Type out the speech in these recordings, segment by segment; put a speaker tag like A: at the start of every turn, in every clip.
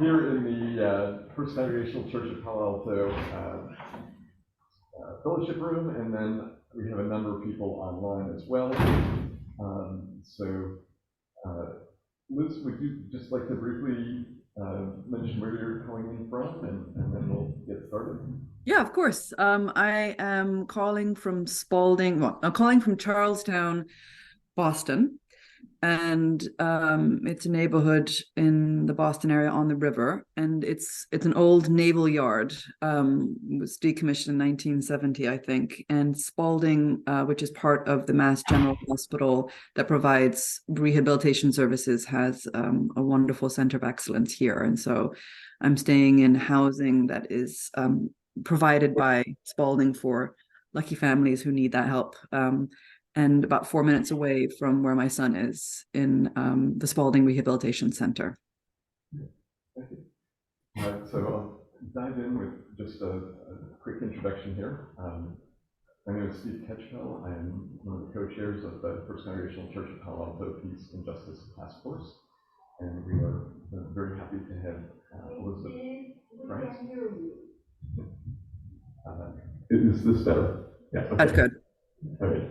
A: here in the First Congregational Church of Palo Alto fellowship room, and then we have a number of people online as well. Liz, would you just like to briefly mention where you're calling in from, and then we'll get started?
B: Yeah, of course. I am calling from Spalding. Well, I'm calling from Charlestown, Boston, and it's a neighborhood in the Boston area on the river, and it's an old naval yard. It was decommissioned in 1970, I think. And Spalding, which is part of the Mass General Hospital that provides rehabilitation services, has a wonderful center of excellence here. And so I'm staying in housing that is provided by Spalding for lucky families who need that help. And about 4 minutes away from where my son is in the Spalding Rehabilitation Center.
A: Thank you. So I'll dive in with just a quick introduction here. My name is Steve Ketchfell. I'm one of the co-chairs of the First Congregational Church of Palo Alto Peace and Justice Task Force, and we are very happy to have Elizabeth Price. Is this better? Yeah. Okay.
B: That's good.
A: All right.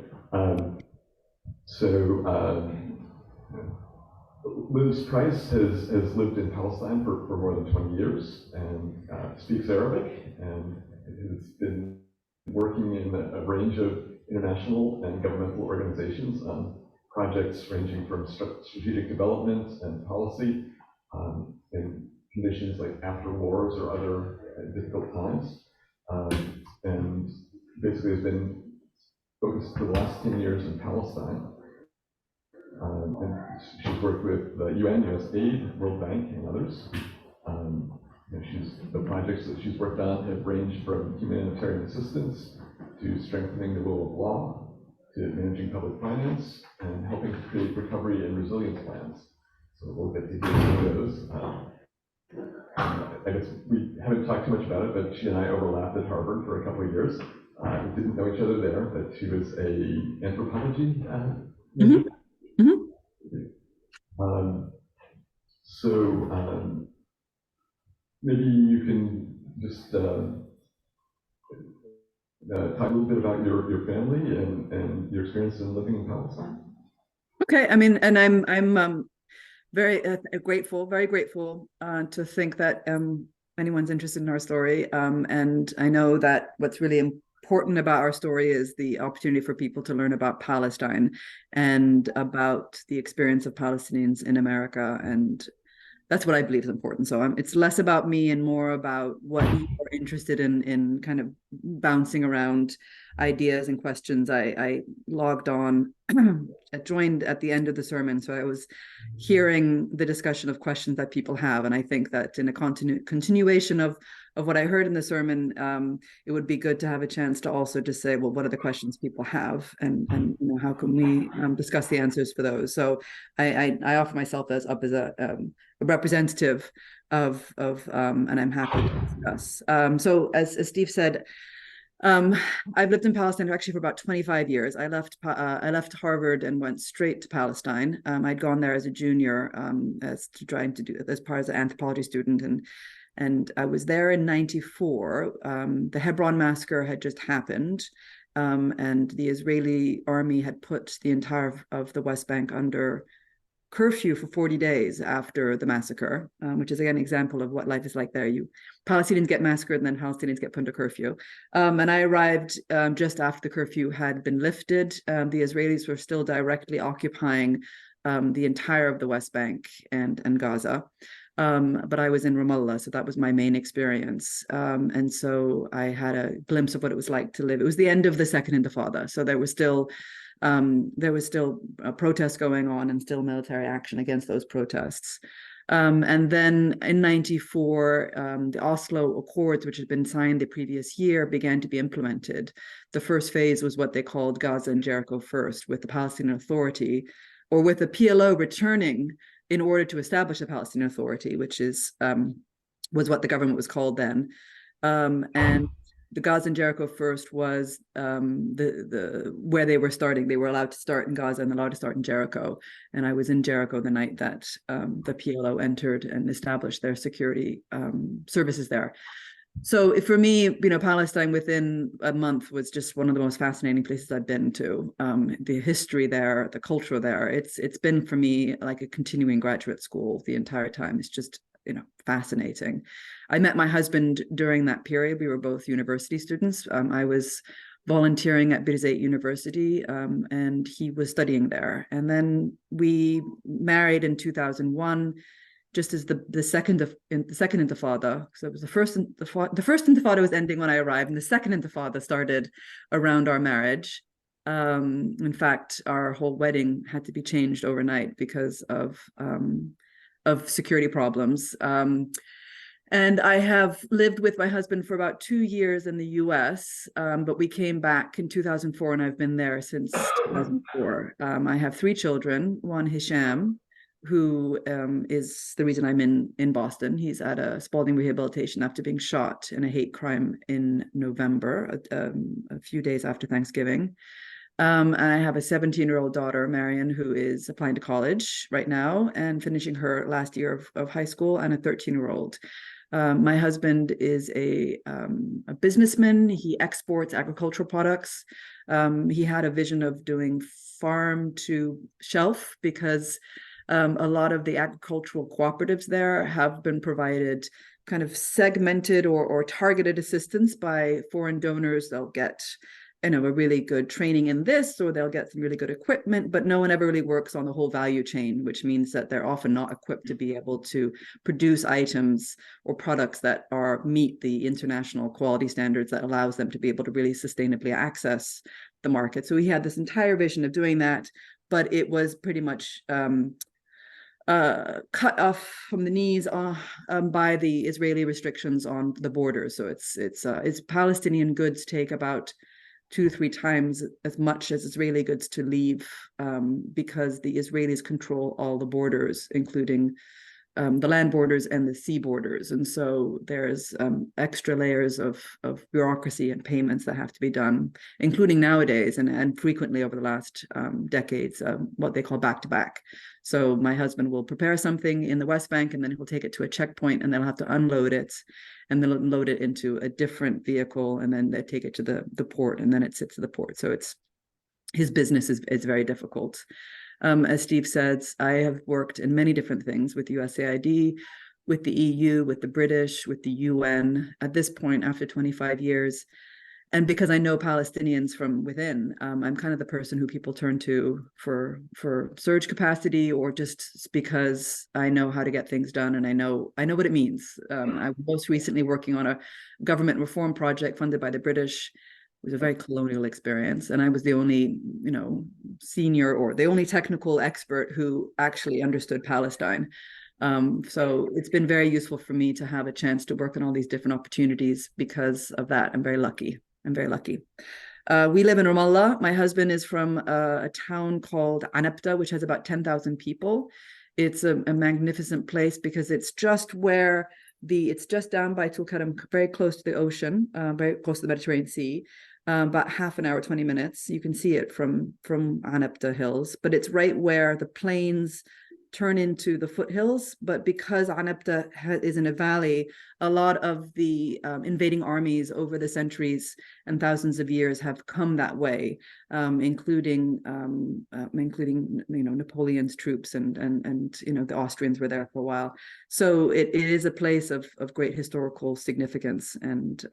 A: Liz Price has lived in Palestine for more than 20 years and speaks Arabic, and has been working in a range of international and governmental organizations on projects ranging from strategic development and policy in conditions like after wars or other difficult times, and basically has been focused for the last 10 years in Palestine. And she's worked with the UN, USAID, World Bank, and others. The projects that she's worked on have ranged from humanitarian assistance to strengthening the rule of law, to managing public finance, and helping to create recovery and resilience plans. So we'll get to hear some of those. I guess we haven't talked too much about it, but she and I overlapped at Harvard for a couple of years. We didn't know each other there, but she was an anthropology major. Maybe you can just talk a little bit about your family and your experience in living in Palestine.
B: Okay, I mean, and I'm very grateful to think that anyone's interested in our story, and I know that what's really important about our story is the opportunity for people to learn about Palestine and about the experience of Palestinians in America, and that's what I believe is important. So it's less about me and more about what you are interested in kind of bouncing around ideas and questions. I logged on, I joined at the end of the sermon, so I was hearing the discussion of questions that people have, and I think that in a continuation of what I heard in the sermon, it would be good to have a chance to also just say, well, what are the questions people have, and how can we discuss the answers for those? So I offer myself as a representative of and I'm happy to discuss. So as Steve said, I've lived in Palestine actually for about 25 years. I left Harvard and went straight to Palestine. I'd gone there as a junior, as part as an anthropology student, and I was there in '94. The Hebron massacre had just happened, and the Israeli army had put the entire of the West Bank under curfew for 40 days after the massacre, which is again an example of what life is like there. Palestinians get massacred and then Palestinians get put under curfew. And I arrived just after the curfew had been lifted. The Israelis were still directly occupying the entire of the West Bank and Gaza. But I was in Ramallah, so that was my main experience. And so I had a glimpse of what it was like to live. It was the end of the Second Intifada, so there was still protests going on and still military action against those protests. And then in '94, the Oslo Accords, which had been signed the previous year, began to be implemented. The first phase was what they called Gaza and Jericho First, with the Palestinian Authority, or with the PLO returning in order to establish a Palestinian Authority, which was what the government was called then. And the Gaza and Jericho first was the where they were starting. They were allowed to start in Gaza and allowed to start in Jericho. And I was in Jericho the night that the PLO entered and established their security services there. So for me, Palestine within a month was just one of the most fascinating places I've been to. The history there, the culture there, it's been for me like a continuing graduate school the entire time. It's just, fascinating. I met my husband during that period. We were both university students. I was volunteering at Birzeit University, and he was studying there. And then we married in 2001. Just as the second intifada. So it was the first intifada was ending when I arrived, and the second intifada started around our marriage. In fact, our whole wedding had to be changed overnight because of security problems. And I have lived with my husband for about 2 years in the US, but we came back in 2004, and I've been there since 2004. I have 3 children, one Hisham, who is the reason I'm in Boston. He's at a Spalding rehabilitation after being shot in a hate crime in November, a few days after Thanksgiving. I have a 17-year-old daughter, Marion, who is applying to college right now and finishing her last year of high school, and a 13-year-old. My husband is a businessman. He exports agricultural products. He had a vision of doing farm to shelf because a lot of the agricultural cooperatives there have been provided kind of segmented or targeted assistance by foreign donors. They'll get, a really good training in this, or they'll get some really good equipment, but no one ever really works on the whole value chain, which means that they're often not equipped to be able to produce items or products that meet the international quality standards that allows them to be able to really sustainably access the market. So he had this entire vision of doing that, but it was pretty much cut off from the knees by the Israeli restrictions on the borders. So it's Palestinian goods take about 2-3 times as much as Israeli goods to leave, because the Israelis control all the borders, including the land borders and the sea borders. And so there's extra layers of bureaucracy and payments that have to be done, including nowadays and frequently over the last decades, what they call back-to-back. So my husband will prepare something in the West Bank, and then he'll take it to a checkpoint, and they'll have to unload it, and then load it into a different vehicle, and then they take it to the port, and then it sits at the port. So his business is very difficult. As Steve says, I have worked in many different things with USAID, with the EU, with the British, with the UN. At this point, after 25 years, and because I know Palestinians from within, I'm kind of the person who people turn to for surge capacity, or just because I know how to get things done, and I know what it means. I was most recently working on a government reform project funded by the British. It was a very colonial experience, and I was the only, senior or the only technical expert who actually understood Palestine. So it's been very useful for me to have a chance to work on all these different opportunities because of that. I'm very lucky. We live in Ramallah. My husband is from a town called Anabta, which has about 10,000 people. It's a magnificent place because it's just where it's just down by Tulkarm, very close to the ocean, very close to the Mediterranean Sea. About half an hour, 20 minutes. You can see it from Anabta Hills, but it's right where the plains turn into the foothills. But because Anabta is in a valley, a lot of the invading armies over the centuries and thousands of years have come that way, including Napoleon's troops and the Austrians were there for a while. So it is a place of great historical significance, and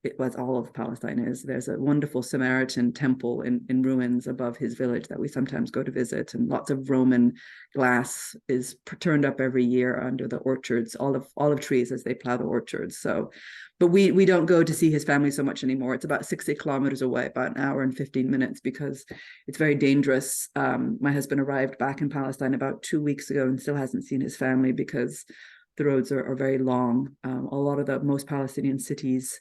B: it was all of Palestine is. There's a wonderful Samaritan temple in ruins above his village that we sometimes go to visit, and lots of Roman glass is turned up every year under the orchards, olive trees as they plow the orchards. So, but we don't go to see his family so much anymore. It's about 60 kilometers away, about an hour and 15 minutes, because it's very dangerous. My husband arrived back in Palestine about 2 weeks ago and still hasn't seen his family because the roads are very long. A lot of the most Palestinian cities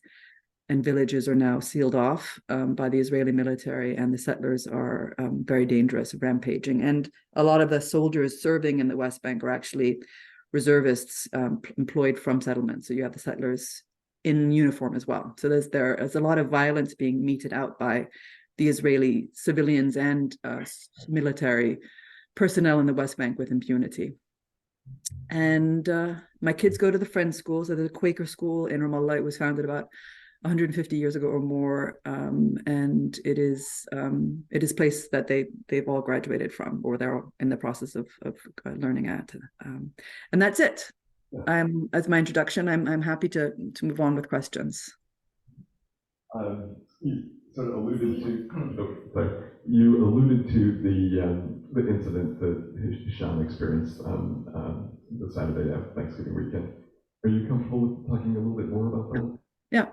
B: and villages are now sealed off by the Israeli military, and the settlers are very dangerous, rampaging. And a lot of the soldiers serving in the West Bank are actually reservists employed from settlements. So you have the settlers in uniform as well. So there's a lot of violence being meted out by the Israeli civilians and military personnel in the West Bank with impunity. And my kids go to the Friends School. So there's a Quaker school in Ramallah. It was founded about 150 years ago or more, and it is a place that they've all graduated from, or they're in the process of learning at, and that's it. As my introduction, I'm happy to move on with questions.
A: You sort of alluded to you alluded to the incident that Hisham experienced on the Saturday of Thanksgiving weekend. Are you comfortable with talking a little bit more about that?
B: Yeah.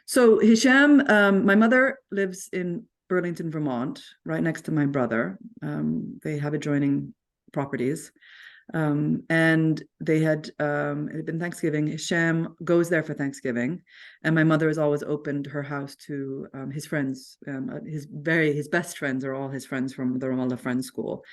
B: So Hisham, my mother lives in Burlington, Vermont, right next to my brother. They have adjoining properties. And they had it had been Thanksgiving. Hisham goes there for Thanksgiving, and my mother has always opened her house to his friends. His best friends are all his friends from the Ramallah Friends School,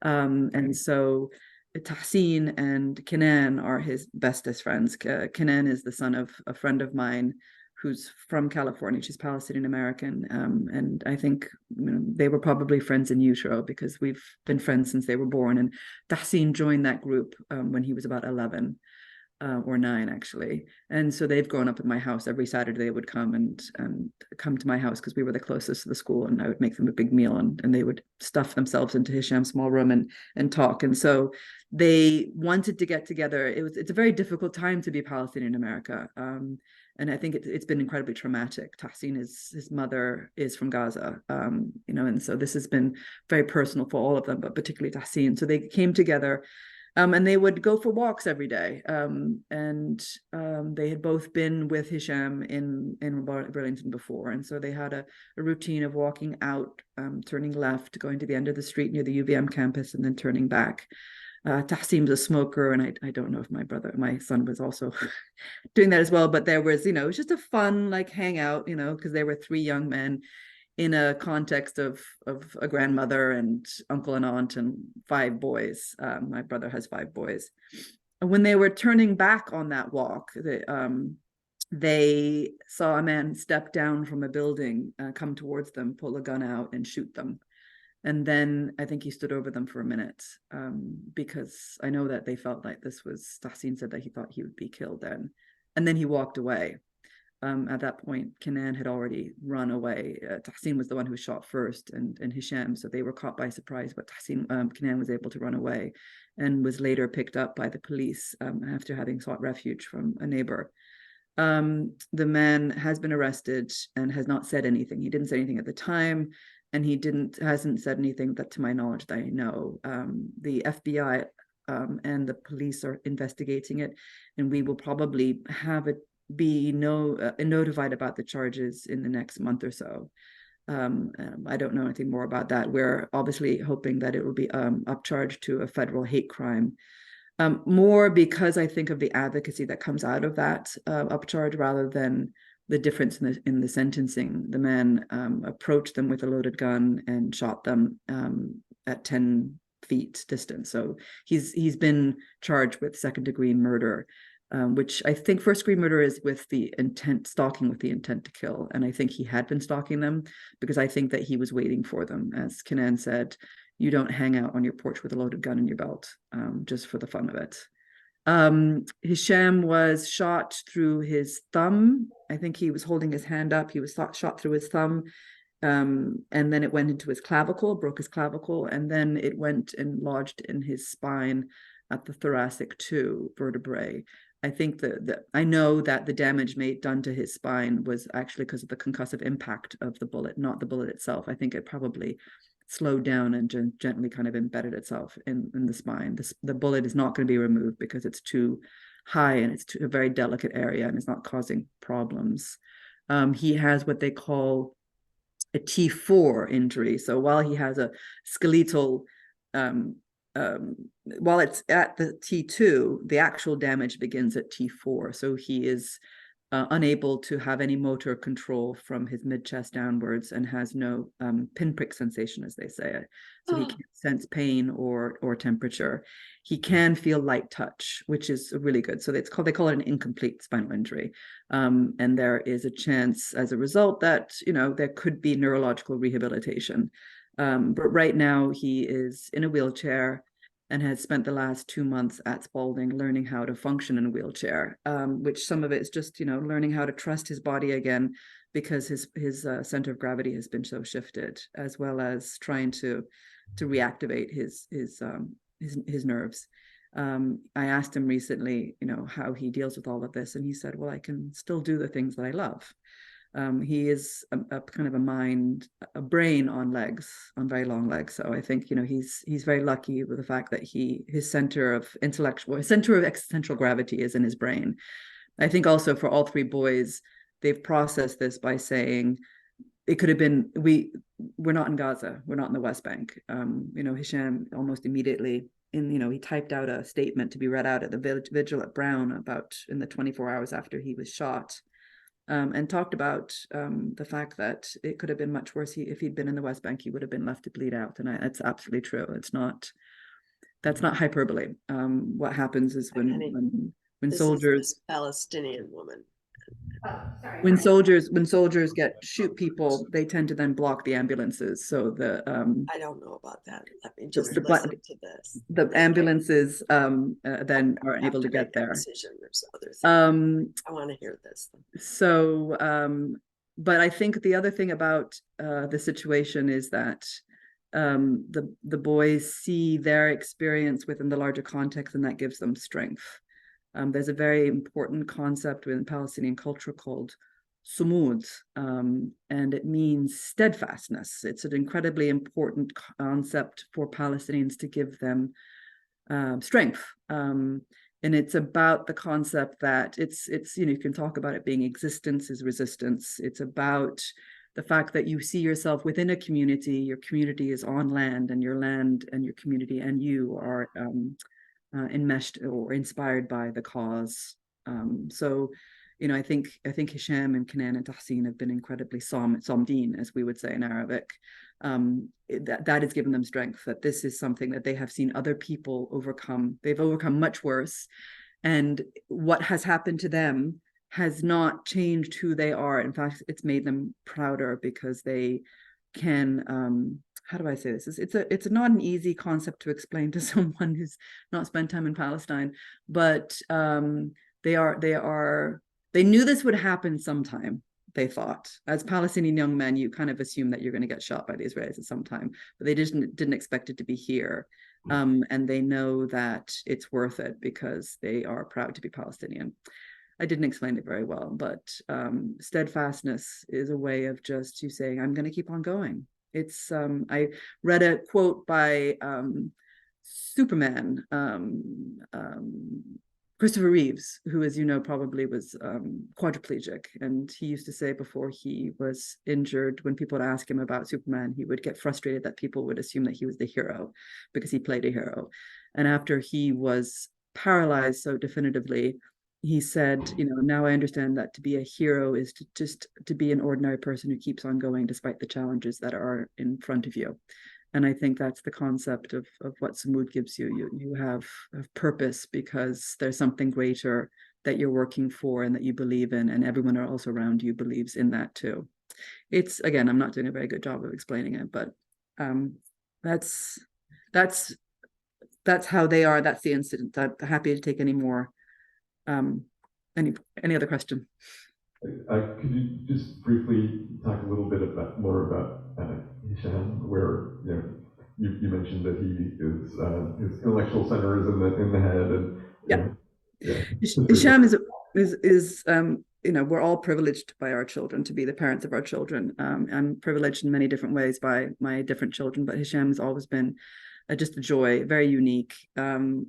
B: and so Tahsin and Kenan are his bestest friends. Kenan is the son of a friend of mine who's from California. She's Palestinian American. And I think they were probably friends in utero because we've been friends since they were born. And Tahsin joined that group when he was about 11 or 9, actually. And so they've grown up at my house. Every Saturday they would come and come to my house because we were the closest to the school, and I would make them a big meal, and they would stuff themselves into Hisham's small room and talk. And so they wanted to get together. It's a very difficult time to be Palestinian in America. And I think it's been incredibly traumatic. Tahsin his mother is from Gaza, and so this has been very personal for all of them, but particularly Tahsin. So they came together, and they would go for walks every day. They had both been with Hisham in Burlington before, and so they had a routine of walking out, turning left, going to the end of the street near the UVM campus, and then turning back. Tahsin's a smoker, and I don't know if my son was also doing that as well, but there was, it was just a fun hangout, because there were 3 young men in a context of a grandmother and uncle and aunt and 5 boys. My brother has 5 boys. And when they were turning back on that walk, they saw a man step down from a building, come towards them, pull a gun out and shoot them. And then I think he stood over them for a minute, because I know that they felt like Tahsin said that he thought he would be killed then. And then he walked away. At that point, Kenan had already run away. Tahsin was the one who was shot first, and Hisham, so they were caught by surprise, but Kenan was able to run away and was later picked up by the police after having sought refuge from a neighbor. The man has been arrested and has not said anything. He didn't say anything at the time. And he hasn't said anything that, to my knowledge, that I know. The FBI and the police are investigating it, and we will probably have it be notified about the charges in the next month or so. I don't know anything more about that. We're obviously hoping that it will be upcharged to a federal hate crime, more because I think of the advocacy that comes out of that upcharge rather than the difference in the sentencing. The man approached them with a loaded gun and shot them at 10 feet distance. So he's been charged with second-degree murder, which I think first-degree murder is with the intent, stalking with the intent to kill. And I think he had been stalking them because I think that he was waiting for them. As Kenan said, you don't hang out on your porch with a loaded gun in your belt just for the fun of it. Hisham was shot through his thumb. I think he was holding his hand up. He was shot through his thumb, and then it went into his clavicle, broke his clavicle, and then it went and lodged in his spine at the thoracic 2 vertebrae. I think I know that the damage done to his spine was actually because of the concussive impact of the bullet, not the bullet itself. I think it probably slowed down and gently kind of embedded itself in the spine. The bullet is not going to be removed because it's too high and it's a very delicate area and it's not causing problems. He has what they call a T4 injury. So while he has a skeletal, while it's at the T2, the actual damage begins at T4. So he is unable to have any motor control from his mid-chest downwards, and has no pinprick sensation, as they say. So he can't sense pain or temperature. He can feel light touch, which is really good. So they call it an incomplete spinal injury. And there is a chance as a result that, there could be neurological rehabilitation. But right now he is in a wheelchair and has spent the last 2 months at Spalding learning how to function in a wheelchair, which some of it is just, learning how to trust his body again, because his center of gravity has been so shifted, as well as trying to reactivate his nerves. I asked him recently, how he deals with all of this, and he said, well, I can still do the things that I love. He is a kind of a brain on legs, on very long legs. So I think, he's very lucky with the fact that his center of existential gravity is in his brain. I think also for all three boys, they've processed this by saying it could have been, we're not in Gaza, we're not in the West Bank. Hisham almost immediately he typed out a statement to be read out at the vigil at Brown about in the 24 hours after he was shot. And talked about the fact that it could have been much worse. If he'd been in the West Bank, he would have been left to bleed out. And that's absolutely true. That's not hyperbole. What happens is when soldiers,
C: Palestinian woman.
B: when soldiers shoot people, they tend to then block the ambulances. So
C: I don't know about that. Let me just listen to this.
B: The ambulances then are able to get there.
C: There's other things. I want to hear this.
B: So, but I think the other thing about the situation is that the boys see their experience within the larger context, and that gives them strength. There's a very important concept within Palestinian culture called sumud, and it means steadfastness. It's an incredibly important concept for Palestinians to give them strength. And it's about the concept that it's you can talk about it being existence is resistance. It's about the fact that you see yourself within a community. Your community is on land, and your land and your community and you are enmeshed or inspired by the cause. So, I think Hisham and Kanan and Tahsin have been incredibly somdeen, as we would say in Arabic. That has given them strength, that this is something that they have seen other people overcome. They've overcome much worse. And what has happened to them has not changed who they are. In fact, it's made them prouder, because they can, how do I say this? It's not an easy concept to explain to someone who's not spent time in Palestine, but they knew this would happen sometime. They thought, as Palestinian young men, you kind of assume that you're going to get shot by the Israelis at some time, but they didn't expect it to be here. And they know that it's worth it because they are proud to be Palestinian. I didn't explain it very well, but steadfastness is a way of just you saying, I'm going to keep on going. It's I read a quote by Superman, Christopher Reeves, who, as you know, probably was quadriplegic. And he used to say before he was injured, when people would ask him about Superman, he would get frustrated that people would assume that he was the hero because he played a hero. And after he was paralyzed so definitively, he said, now I understand that to be a hero is to be an ordinary person who keeps on going despite the challenges that are in front of you. And I think that's the concept of what Sumud gives you. You have purpose because there's something greater that you're working for and that you believe in, and everyone else around you believes in that too. It's, again, I'm not doing a very good job of explaining it, but that's how they are. That's the incident. I'm happy to take any more. Any other question?
A: Could you just briefly talk a little bit more about Hisham, where you mentioned that he is his intellectual center is in the head, and
B: Hisham is we're all privileged by our children to be the parents of our children. I'm privileged in many different ways by my different children, but Hisham has always been just a joy, very unique.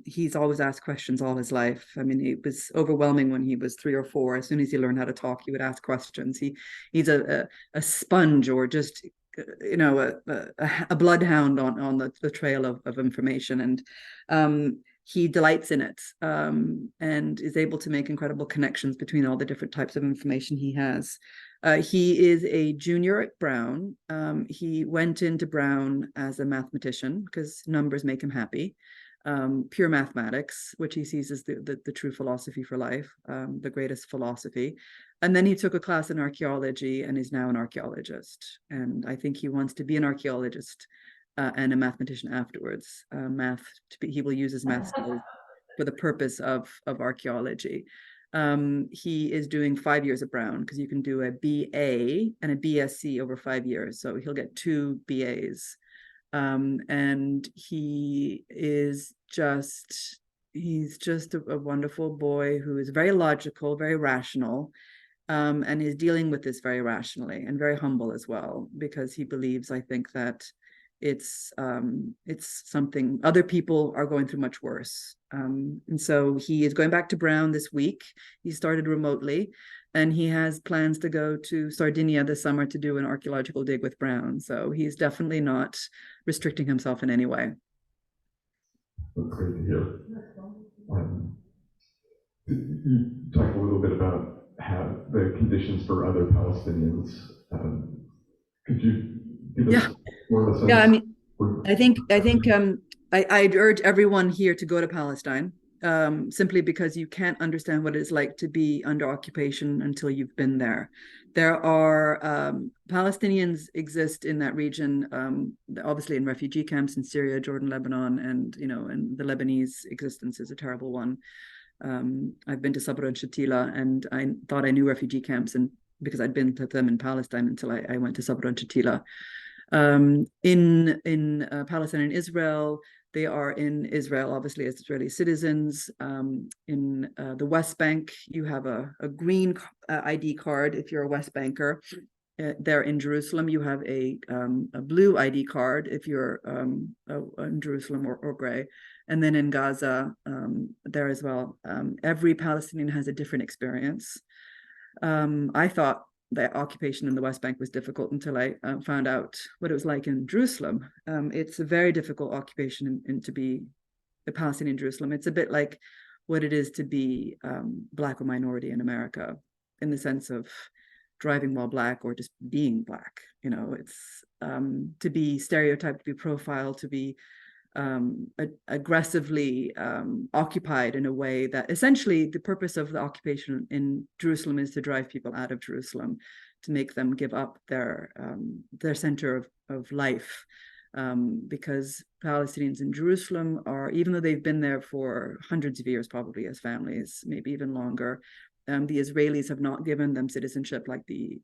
B: He's always asked questions all his life. I mean, it was overwhelming when he was 3 or 4. As soon as he learned how to talk, he would ask questions. He's a sponge, or just a bloodhound on the trail of information. And he delights in it, and is able to make incredible connections between all the different types of information he has. He is a junior at Brown. He went into Brown as a mathematician because numbers make him happy. Pure mathematics, which he sees as the true philosophy for life, the greatest philosophy. And then he took a class in archaeology and is now an archaeologist. And I think he wants to be an archaeologist and a mathematician afterwards. He will use his math skills for the purpose of archaeology. He is doing 5 years at Brown because you can do a BA and a BSc over 5 years. So he'll get 2 BAs. And he's just a wonderful boy who is very logical, very rational, and is dealing with this very rationally and very humble as well, because he believes, I think, that it's something other people are going through much worse. And so he is going back to Brown this week. He started remotely, and he has plans to go to Sardinia this summer to do an archaeological dig with Brown. So he's definitely not restricting himself in any way.
A: That's great to hear. You talked a little bit about how the conditions for other Palestinians. Could you give us more of a sense?
B: Yeah, I mean, I think I'd urge everyone here to go to Palestine, simply because you can't understand what it's like to be under occupation until you've been there. There are Palestinians exist in that region, obviously in refugee camps in Syria, Jordan, Lebanon, and and the Lebanese existence is a terrible one. I've been to Sabra and Shatila, and I thought I knew refugee camps, and because I'd been to them in Palestine until I went to Sabra and Shatila. In Palestine and Israel, they are in Israel, obviously, as Israeli citizens. In the West Bank, you have a green ID card if you're a West Banker. There in Jerusalem, you have a blue ID card if you're in Jerusalem or gray. And then in Gaza, there as well. Every Palestinian has a different experience. I thought the occupation in the West Bank was difficult until I found out what it was like in Jerusalem. It's a very difficult occupation and to be a Palestinian in Jerusalem. It's a bit like what it is to be Black or minority in America, in the sense of driving while Black or just being Black. It's to be stereotyped, to be profiled, to be aggressively occupied in a way that essentially the purpose of the occupation in Jerusalem is to drive people out of Jerusalem, to make them give up their center of life, because Palestinians in Jerusalem are, even though they've been there for hundreds of years, probably as families, maybe even longer, the Israelis have not given them citizenship like the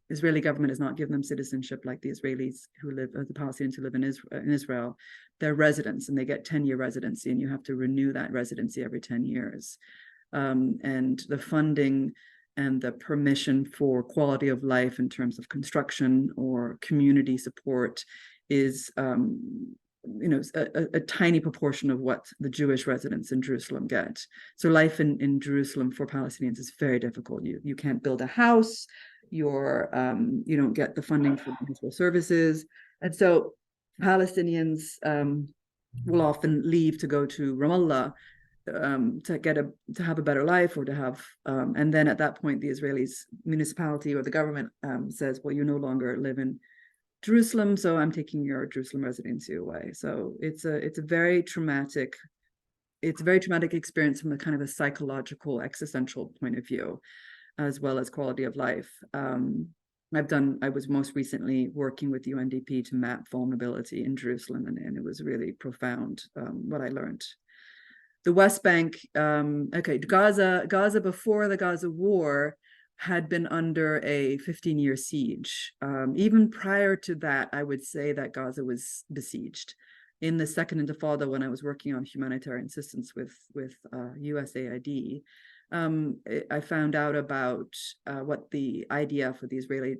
B: Israeli government has not given them citizenship like the Israelis who live, the Palestinians who live in Israel. They're residents, and they get 10-year residency, and you have to renew that residency every 10 years. And the funding and the permission for quality of life in terms of construction or community support is a tiny proportion of what the Jewish residents in Jerusalem get. So life in Jerusalem for Palestinians is very difficult. You can't build a house. You don't get the funding for municipal services, and so Palestinians will often leave to go to Ramallah to have a better life, or to have and then at that point the Israelis municipality or the government says, well, you no longer live in Jerusalem, so I'm taking your Jerusalem residency away. So it's a very traumatic experience from a kind of a psychological, existential point of view, as well as quality of life. I was most recently working with UNDP to map vulnerability in Jerusalem, and it was really profound what I learned. The West Bank, Gaza before the Gaza war had been under a 15-year siege. Even prior to that, I would say that Gaza was besieged. In the second Intifada, when I was working on humanitarian assistance with USAID, I found out about what the IDF, or the Israeli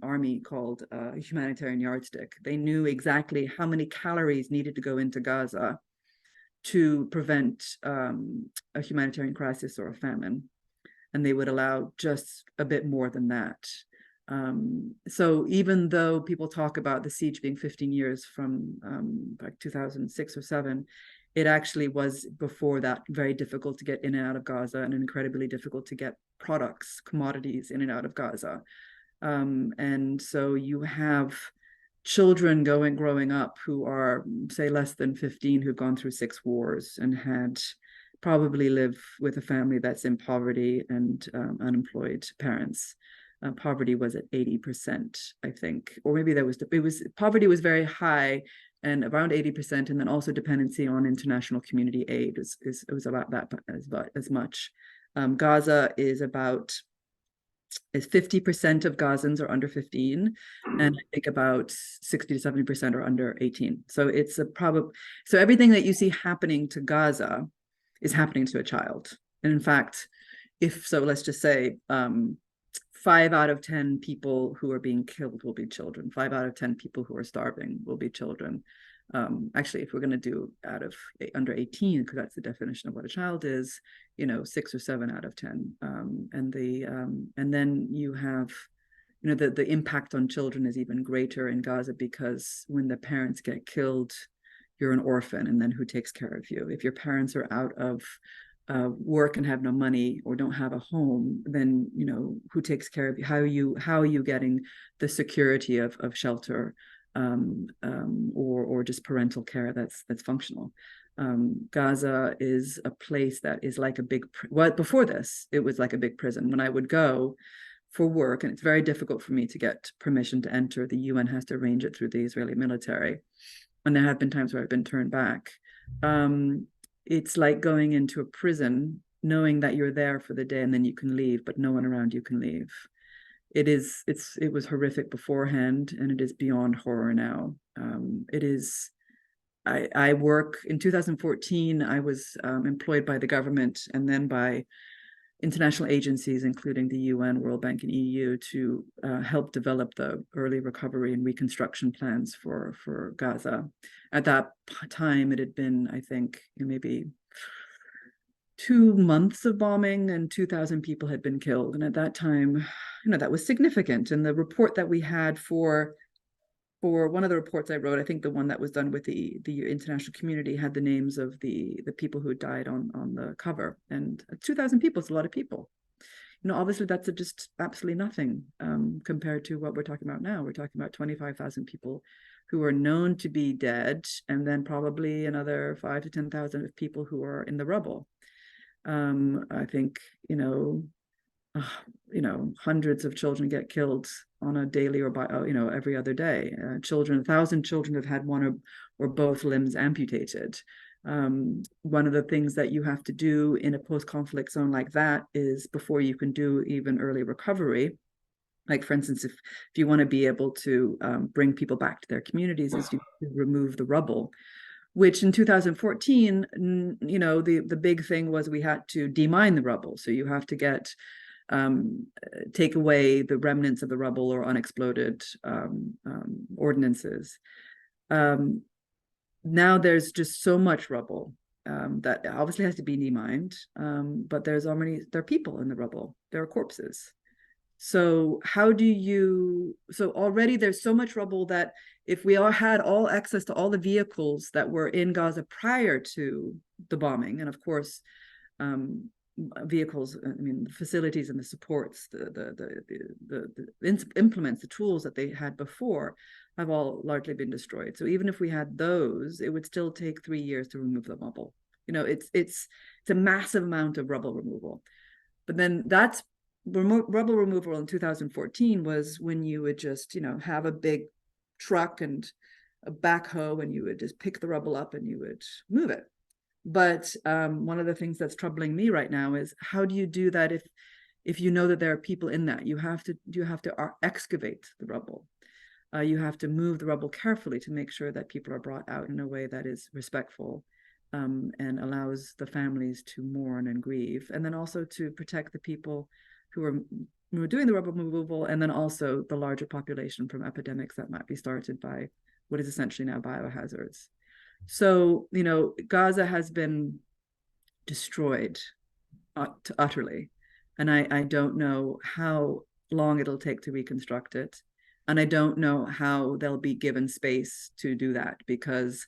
B: army, called a humanitarian yardstick. They knew exactly how many calories needed to go into Gaza to prevent a humanitarian crisis or a famine, and they would allow just a bit more than that. So even though people talk about the siege being 15 years from like 2006 or 7, it actually was before that very difficult to get in and out of Gaza, and incredibly difficult to get products, commodities in and out of Gaza. And so you have children growing up who are, say, less than 15, who've gone through 6 wars and had probably live with a family that's in poverty and unemployed parents. Poverty was at 80%, I think, or maybe poverty was very high and around 80%, and then also dependency on international community aid it was about that as much. Gaza is 50% of Gazans are under 15, and I think about 60 to 70% are under 18. So it's so everything that you see happening to Gaza is happening to a child. And in fact, let's just say 5 out of 10 people who are being killed will be children. 5 out of 10 people who are starving will be children. Actually, if we're going to do under 18, because that's the definition of what a child is, 6 or 7 out of 10. And then you have, the impact on children is even greater in Gaza, because when the parents get killed, you're an orphan, and then who takes care of you? If your parents are out of work and have no money or don't have a home, then who takes care of you? How are you getting the security of shelter, or just parental care that's functional? Gaza is a place that is like a big, well, before this, it was like a big prison. When I would go for work, and it's very difficult for me to get permission to enter, the UN has to arrange it through the Israeli military. And there have been times where I've been turned back. It's like going into a prison, knowing that you're there for the day and then you can leave, but no one around you can leave. It was horrific beforehand, and it is beyond horror now. I work in 2014. I was employed by the government and then by international agencies, including the UN, World Bank, and EU, to help develop the early recovery and reconstruction plans for Gaza. At that time, it had been, I think, maybe 2 months of bombing, and 2,000 people had been killed. And at that time, that was significant. And the report that we had for one of the reports I wrote, I think the one that was done with the international community, had the names of the people who died on the cover. And 2,000 people is a lot of people. Obviously that's just absolutely nothing compared to what we're talking about now. We're talking about 25,000 people who are known to be dead, and then probably another 5 to 10,000 of people who are in the rubble. I think, hundreds of children get killed on a daily or by, every other day. 1,000 children have had one or both limbs amputated. One of the things that you have to do in a post-conflict zone like that is, before you can do even early recovery, like for instance, if you want to be able to bring people back to their communities, is to remove the rubble. Which in 2014, the big thing was we had to demine the rubble. So you have to take away the remnants of the rubble or unexploded ordinances. Now there's just so much rubble that obviously has to be demined, but there are people in the rubble. There are corpses. So already there's so much rubble that if we all had access to all the vehicles that were in Gaza prior to the bombing, and of course, vehicles, the facilities and the supports, the implements, the tools that they had before have all largely been destroyed. So even if we had those, it would still take 3 years to remove the rubble. It's a massive amount of rubble removal. But then rubble removal in 2014 was when you would just, have a big truck and a backhoe, and you would just pick the rubble up and you would move it. But one of the things that's troubling me right now is, how do you do that if you know that there are people in that? You have to excavate the rubble. You have to move the rubble carefully to make sure that people are brought out in a way that is respectful and allows the families to mourn and grieve, and then also to protect the people who are doing the rubble removal, and then also the larger population from epidemics that might be started by what is essentially now biohazards. So, Gaza has been destroyed utterly. And I don't know how long it'll take to reconstruct it. And I don't know how they'll be given space to do that, because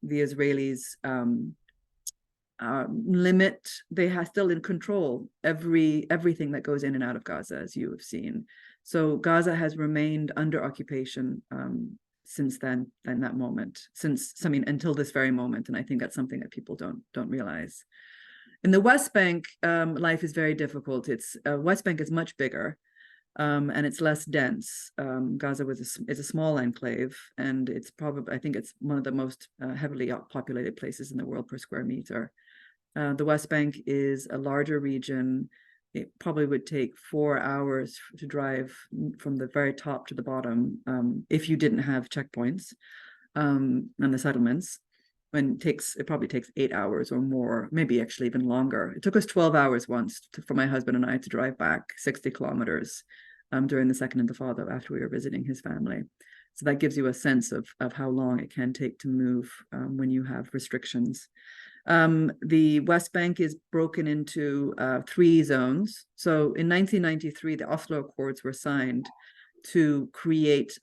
B: the Israelis limit. They are still in control everything that goes in and out of Gaza, as you have seen. So Gaza has remained under occupation since then, that moment, until this very moment. And I think that's something that people don't realize. In the West Bank, life is very difficult. West Bank is much bigger. And it's less dense. Gaza is a small enclave, and I think it's one of the most heavily populated places in the world per square meter. The West Bank is a larger region. It probably would take 4 hours to drive from the very top to the bottom if you didn't have checkpoints and the settlements. And it probably takes 8 hours or more, maybe actually even longer. It took us 12 hours once for my husband and I to drive back 60 kilometers during the Second Intifada after we were visiting his family. So that gives you a sense of how long it can take to move when you have restrictions. The West Bank is broken into 3 zones. So in 1993, the Oslo Accords were signed to create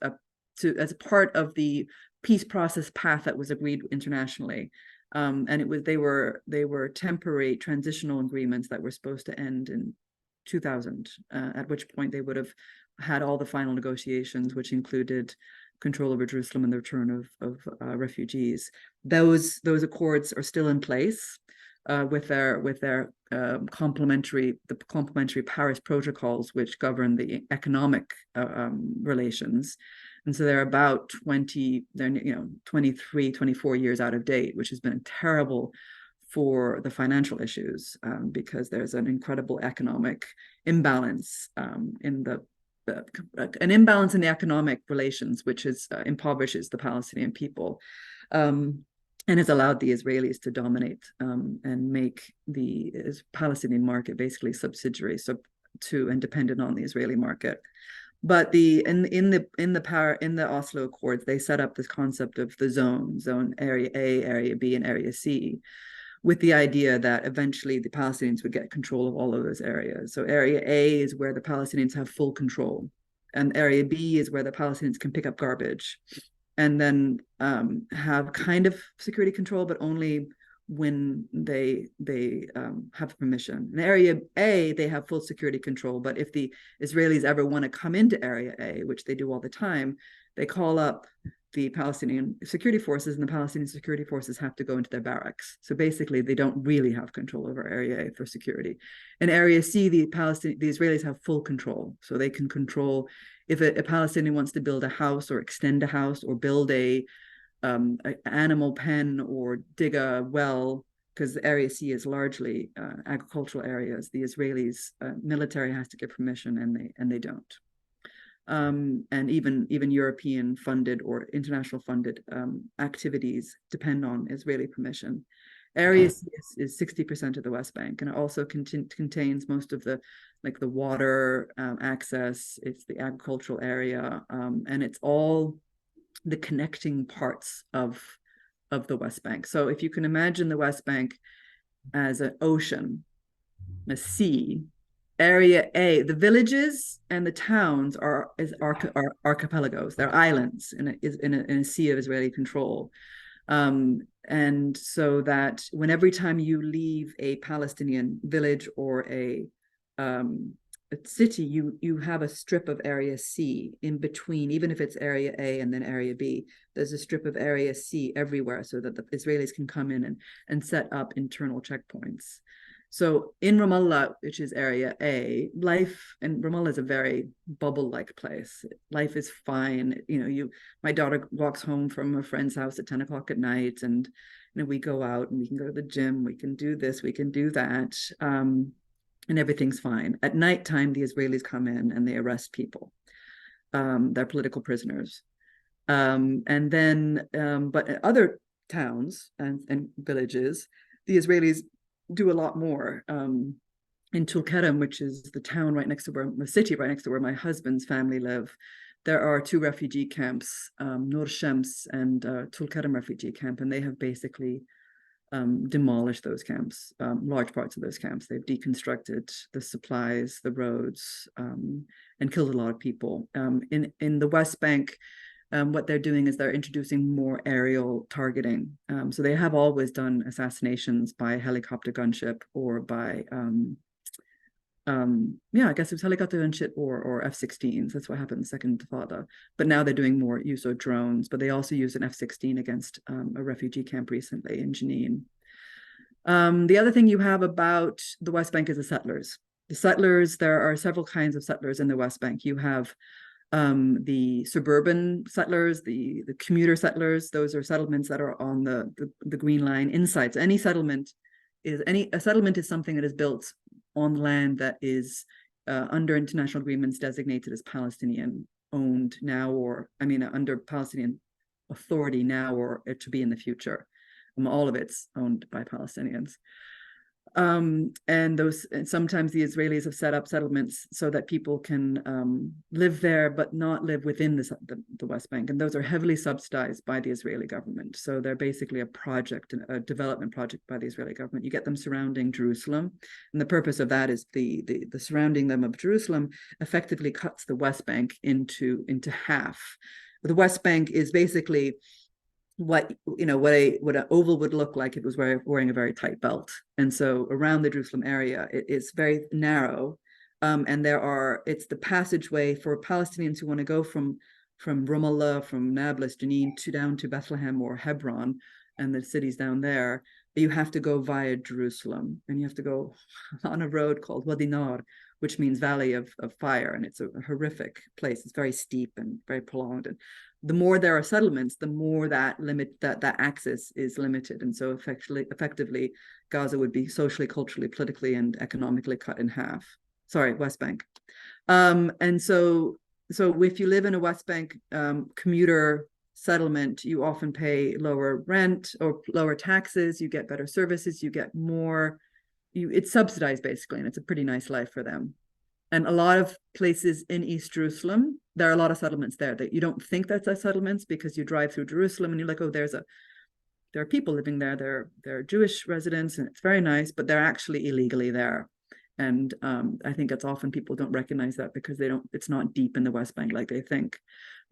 B: as a part of the peace process path that was agreed internationally. And they were temporary transitional agreements that were supposed to end in 2000, at which point they would have had all the final negotiations, which included control over Jerusalem and the return of refugees. Those accords are still in place with their complementary Paris protocols, which govern the economic relations. And so they're about 23, 24 years out of date, which has been terrible for the financial issues because there's an incredible economic imbalance in the economic relations, which impoverishes the Palestinian people and has allowed the Israelis to dominate and make the Palestinian market basically subsidiary to and dependent on the Israeli market. But in the Oslo Accords, they set up this concept of the zone area A, area B, and area C, with the idea that eventually the Palestinians would get control of all of those areas. So area A is where the Palestinians have full control, and area B is where the Palestinians can pick up garbage and then have kind of security control, but only when they have permission. In area A, they have full security control, but if the Israelis ever want to come into area A, which they do all the time, they call up the Palestinian security forces, and the Palestinian security forces have to go into their barracks. So basically, they don't really have control over area A for security. In area C, the Israelis have full control. So they can control if a Palestinian wants to build a house or extend a house or build an animal pen or dig a well, because area C is largely agricultural areas. The Israelis military has to give permission, and they don't. And even European funded or international funded activities depend on Israeli permission. Area C is 60% of the West Bank, and it also contains most of the water access. It's the agricultural area, and it's all the connecting parts of the West Bank. So if you can imagine the West Bank as an ocean, a sea, area A, the villages and the towns are archipelagos. They're islands in a sea of Israeli control. And so that every time you leave a Palestinian village or a city, you have a strip of area C in between, even if it's area A and then area B. There's a strip of area C everywhere so that the Israelis can come in and set up internal checkpoints. So in Ramallah, which is area A, life in Ramallah is a very bubble-like place. Life is fine. My daughter walks home from a friend's house at 10 o'clock at night, and we go out and we can go to the gym. We can do this, we can do that, and everything's fine. At nighttime, the Israelis come in and they arrest people. They're political prisoners. And then, but in other towns and villages, the Israelis do a lot more. In Tulkarem, which is the city right next to where my husband's family live, there are 2 refugee camps, Nur Shams and Tulkarem refugee camp, and they have basically demolished those camps, large parts of those camps. They've deconstructed the supplies, the roads, and killed a lot of people. In the West Bank, what they're doing is they're introducing more aerial targeting. So they have always done assassinations by helicopter gunship or by, I guess it was helicopter gunship or F-16s. That's what happened in the Second Intifada. But now they're doing more use of drones, but they also used an F-16 against a refugee camp recently in Jenin. The other thing you have about the West Bank is the settlers. The settlers, there are several kinds of settlers in the West Bank. You have the suburban settlers, the commuter settlers. Those are settlements that are on the green line inside. So a settlement is something that is built on land that is under international agreements designated as Palestinian owned now, or under Palestinian authority now, or to be in the future. All of it's owned by Palestinians. And sometimes the Israelis have set up settlements so that people can live there, but not live within the West Bank. And those are heavily subsidized by the Israeli government. So they're basically a development project by the Israeli government. You get them surrounding Jerusalem. And the purpose of that is the surrounding them of Jerusalem effectively cuts the West Bank into half. The West Bank is basically what an oval would look like if it was wearing a very tight belt. And so around the Jerusalem area, it is very narrow. And it's the passageway for Palestinians who want to go from Ramallah, from Nablus, Jenin, down to Bethlehem or Hebron and the cities down there. You have to go via Jerusalem, and you have to go on a road called Wadi Nar, which means Valley of Fire. And it's a horrific place. It's very steep and very prolonged. And the more there are settlements, the more that access is limited. And so effectively, Gaza would be socially, culturally, politically, and economically cut in half. Sorry, West Bank. And so if you live in a West Bank commuter settlement, you often pay lower rent or lower taxes, you get better services, you get more, it's subsidized basically, and it's a pretty nice life for them. And a lot of places in East Jerusalem, there are a lot of settlements there that you don't think that's settlements, because you drive through Jerusalem and you're like, oh, there are people living there. They're Jewish residents, and it's very nice, but they're actually illegally there. And I think it's often people don't recognize that because it's not deep in the West Bank like they think.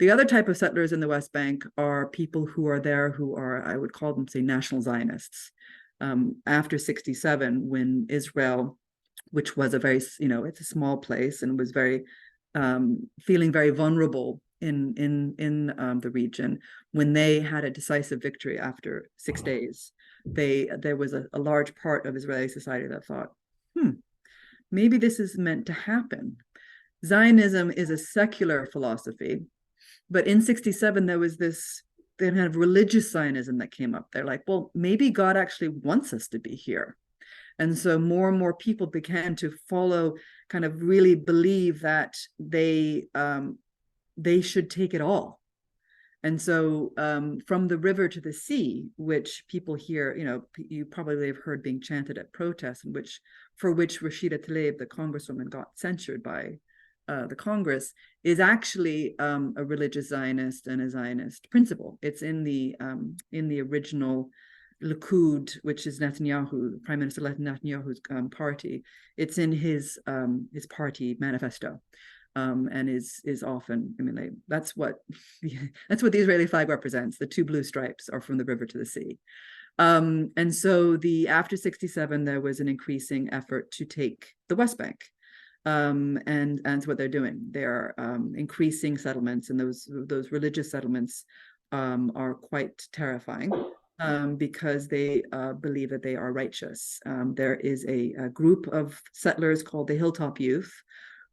B: The other type of settlers in the West Bank are people who are there who are, I would call them, say, national Zionists. After 1967, when Israel, which was it's a small place and was very feeling very vulnerable in the region, when they had a decisive victory after 6 days, there was a large part of Israeli society that thought, maybe this is meant to happen. Zionism is a secular philosophy, but in 1967 there was this kind of religious Zionism that came up. They're like, well, maybe God actually wants us to be here. And so more and more people began to follow, kind of really believe that they should take it all. And so from the river to the sea, which people hear, you probably have heard being chanted at protests, for which Rashida Tlaib, the congresswoman, got censured by the Congress, is actually a religious Zionist and a Zionist principle. It's in the original Likud, which is Netanyahu, Prime Minister Netanyahu's party. It's in his party manifesto, and is often. That's what the Israeli flag represents. The two blue stripes are from the river to the sea. And so after 1967, there was an increasing effort to take the West Bank. And that's what they're doing. They're increasing settlements, and those religious settlements are quite terrifying. Because they believe that they are righteous. There is a group of settlers called the Hilltop Youth.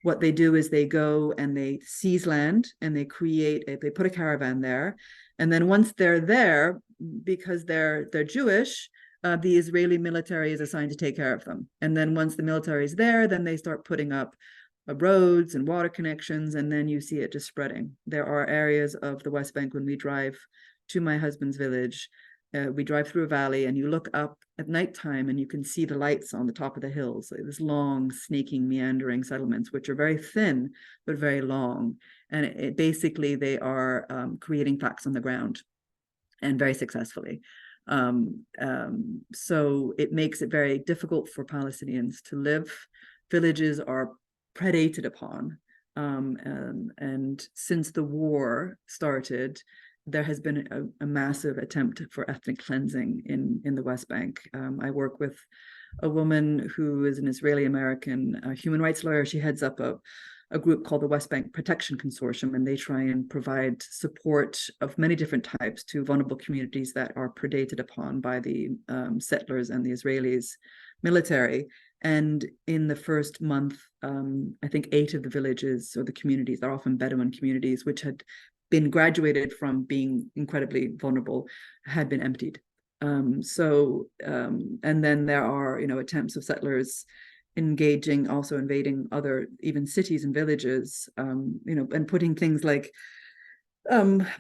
B: What they do is they go and they seize land, and they put a caravan there. And then once they're there, because they're Jewish, the Israeli military is assigned to take care of them. And then once the military is there, then they start putting up roads and water connections, and then you see it just spreading. There are areas of the West Bank when we drive to my husband's village. We drive through a valley, and you look up at nighttime and you can see the lights on the top of the hills, like this long, snaking, meandering settlements, which are very thin, but very long. And basically they are creating facts on the ground, and very successfully. So it makes it very difficult for Palestinians to live. Villages are predated upon. And since the war started, there has been a massive attempt for ethnic cleansing in the West Bank. I work with a woman who is an Israeli-American human rights lawyer. She heads up a group called the West Bank Protection Consortium, and they try and provide support of many different types to vulnerable communities that are predated upon by the settlers and the Israelis military. And in the first month, I think 8 of the villages or the communities, they're often Bedouin communities, which had been graduated from being incredibly vulnerable, had been emptied. And then there are, attempts of settlers engaging, also invading other even cities and villages, and putting things like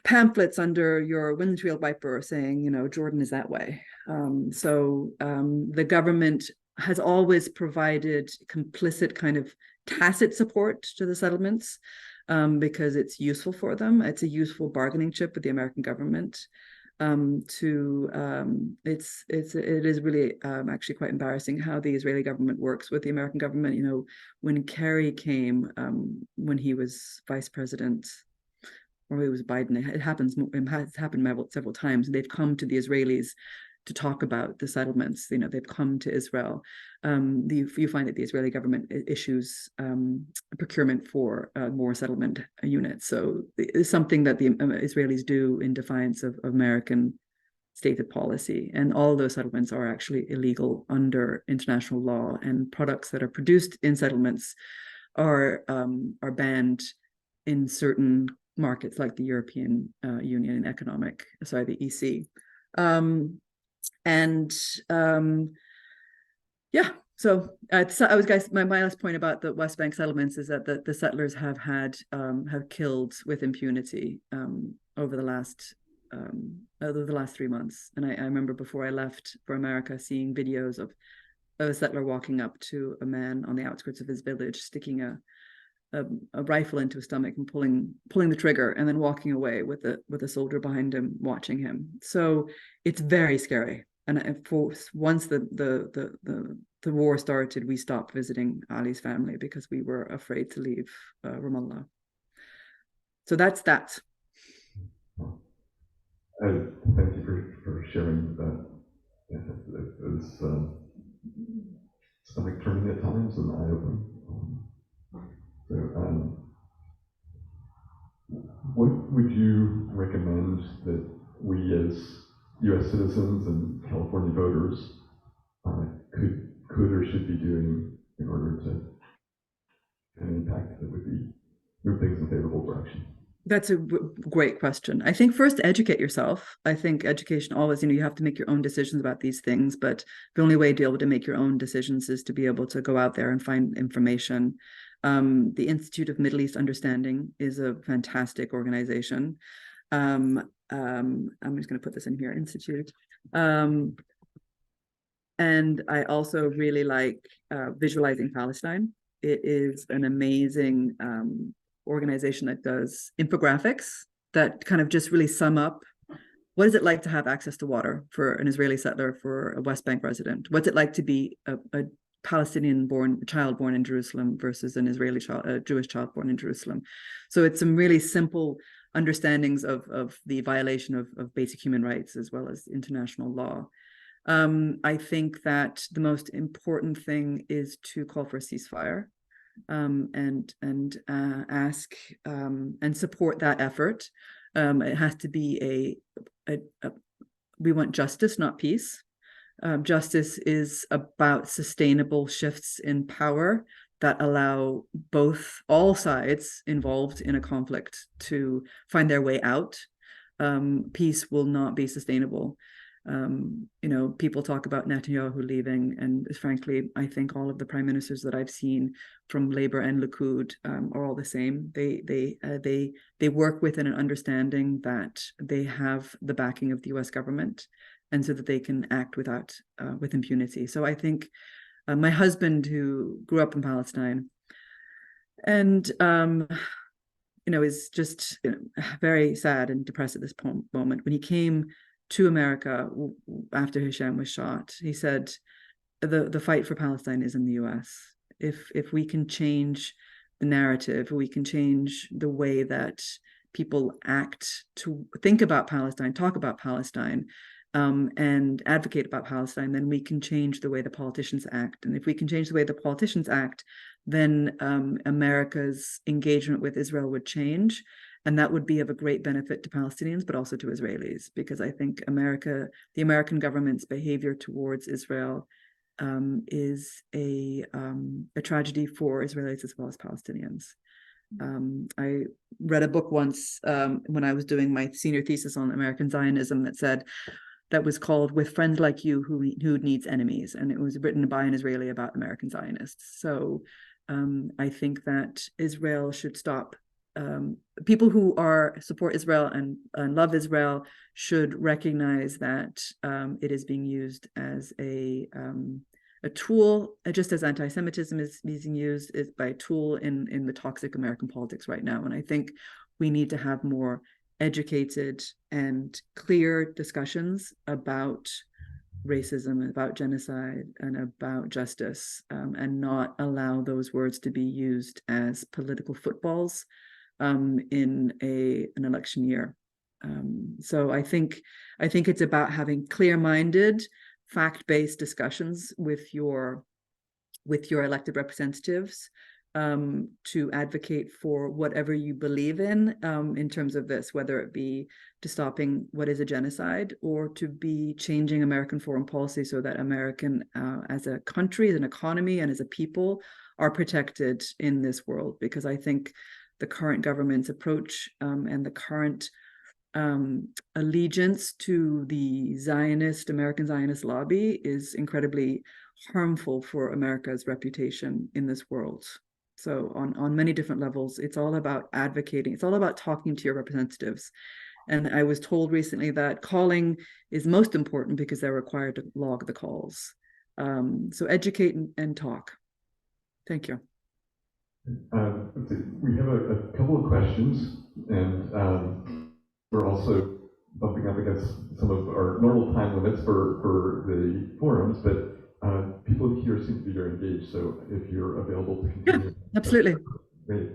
B: pamphlets under your windshield wiper saying, Jordan is that way. The government has always provided complicit kind of tacit support to the settlements because it's useful for them. It's a useful bargaining chip with the American government. It is really actually quite embarrassing how the Israeli government works with the American government. When Kerry came, when he was vice president, or it was Biden, it has happened several times. They've come to the Israelis to talk about the settlements. They've come to Israel. You find that the Israeli government issues procurement for more settlement units. So it's something that the Israelis do in defiance of American stated policy. And all those settlements are actually illegal under international law. And products that are produced in settlements are banned in certain markets like the European Union the EC. My last point about the West Bank settlements is that the settlers have killed with impunity over the last 3 months. And I remember before I left for America seeing videos of a settler walking up to a man on the outskirts of his village, sticking a rifle into his stomach and pulling the trigger, and then walking away with a soldier behind him watching him. So it's very scary. And once the war started, we stopped visiting Ali's family because we were afraid to leave Ramallah. So that's that.
A: Thank you for sharing that. Yeah, it was stomach turning at times and eye-opening. What would you recommend that we as U.S. citizens and California voters could or should be doing in order to have an impact that would move things in a favorable direction?
B: That's a great question. I think first, educate yourself. I think education always, you have to make your own decisions about these things, but the only way to be able to make your own decisions is to be able to go out there and find information. The Institute of Middle East Understanding is a fantastic organization. I'm just going to put this in here, Institute. And I also really like Visualizing Palestine. It is an amazing organization that does infographics that kind of just really sum up what is it like to have access to water for an Israeli settler, for a West Bank resident? What's it like to be a Palestinian child born in Jerusalem versus an Israeli Jewish child born in Jerusalem? So it's some really simple understandings of the violation of basic human rights as well as international law. I think that the most important thing is to call for a ceasefire. And ask and support that effort. It has to be we want justice, not peace. Justice is about sustainable shifts in power that allow all sides involved in a conflict to find their way out. Peace will not be sustainable. People talk about Netanyahu leaving, and frankly, I think all of the prime ministers that I've seen from Labour and Likud are all the same. They work within an understanding that they have the backing of the U.S. government, and so that they can act with impunity. So I think my husband, who grew up in Palestine, and is just very sad and depressed at this moment. When he came to America after Hisham was shot, he said the fight for Palestine is in the U.S. If we can change the narrative. We can change the way that people act to think about Palestine, talk about Palestine, and advocate about Palestine. Then we can change the way the politicians act. And if we can change the way the politicians act, then America's engagement with Israel would change. And that would be of a great benefit to Palestinians, but also to Israelis, because I think the American government's behavior towards Israel is a tragedy for Israelis as well as Palestinians. I read a book once when I was doing my senior thesis on American Zionism that was called "With Friends Like You, Who Needs Enemies?" And it was written by an Israeli about American Zionists. So I think that Israel should stop. People who support Israel and love Israel should recognize that it is being used as a tool, just as anti-Semitism is being used by a tool in the toxic American politics right now. And I think we need to have more educated and clear discussions about racism, about genocide, and about justice, and not allow those words to be used as political footballs in an election year. So I think it's about having clear-minded, fact-based discussions with your elected representatives to advocate for whatever you believe in terms of this, whether it be to stopping what is a genocide or to be changing American foreign policy so that American, as a country, as an economy, and as a people, are protected in this world. Because I think the current government's approach and the current allegiance to the American Zionist lobby is incredibly harmful for America's reputation in this world. So on many different levels, it's all about advocating. It's all about talking to your representatives. And I was told recently that calling is most important because they're required to log the calls. So educate and talk. Thank you.
A: We have a couple of questions, and we're also bumping up against some of our normal time limits for the forums, but people here seem to be very engaged, so if you're available to continue.
B: Yeah, absolutely.
A: Great.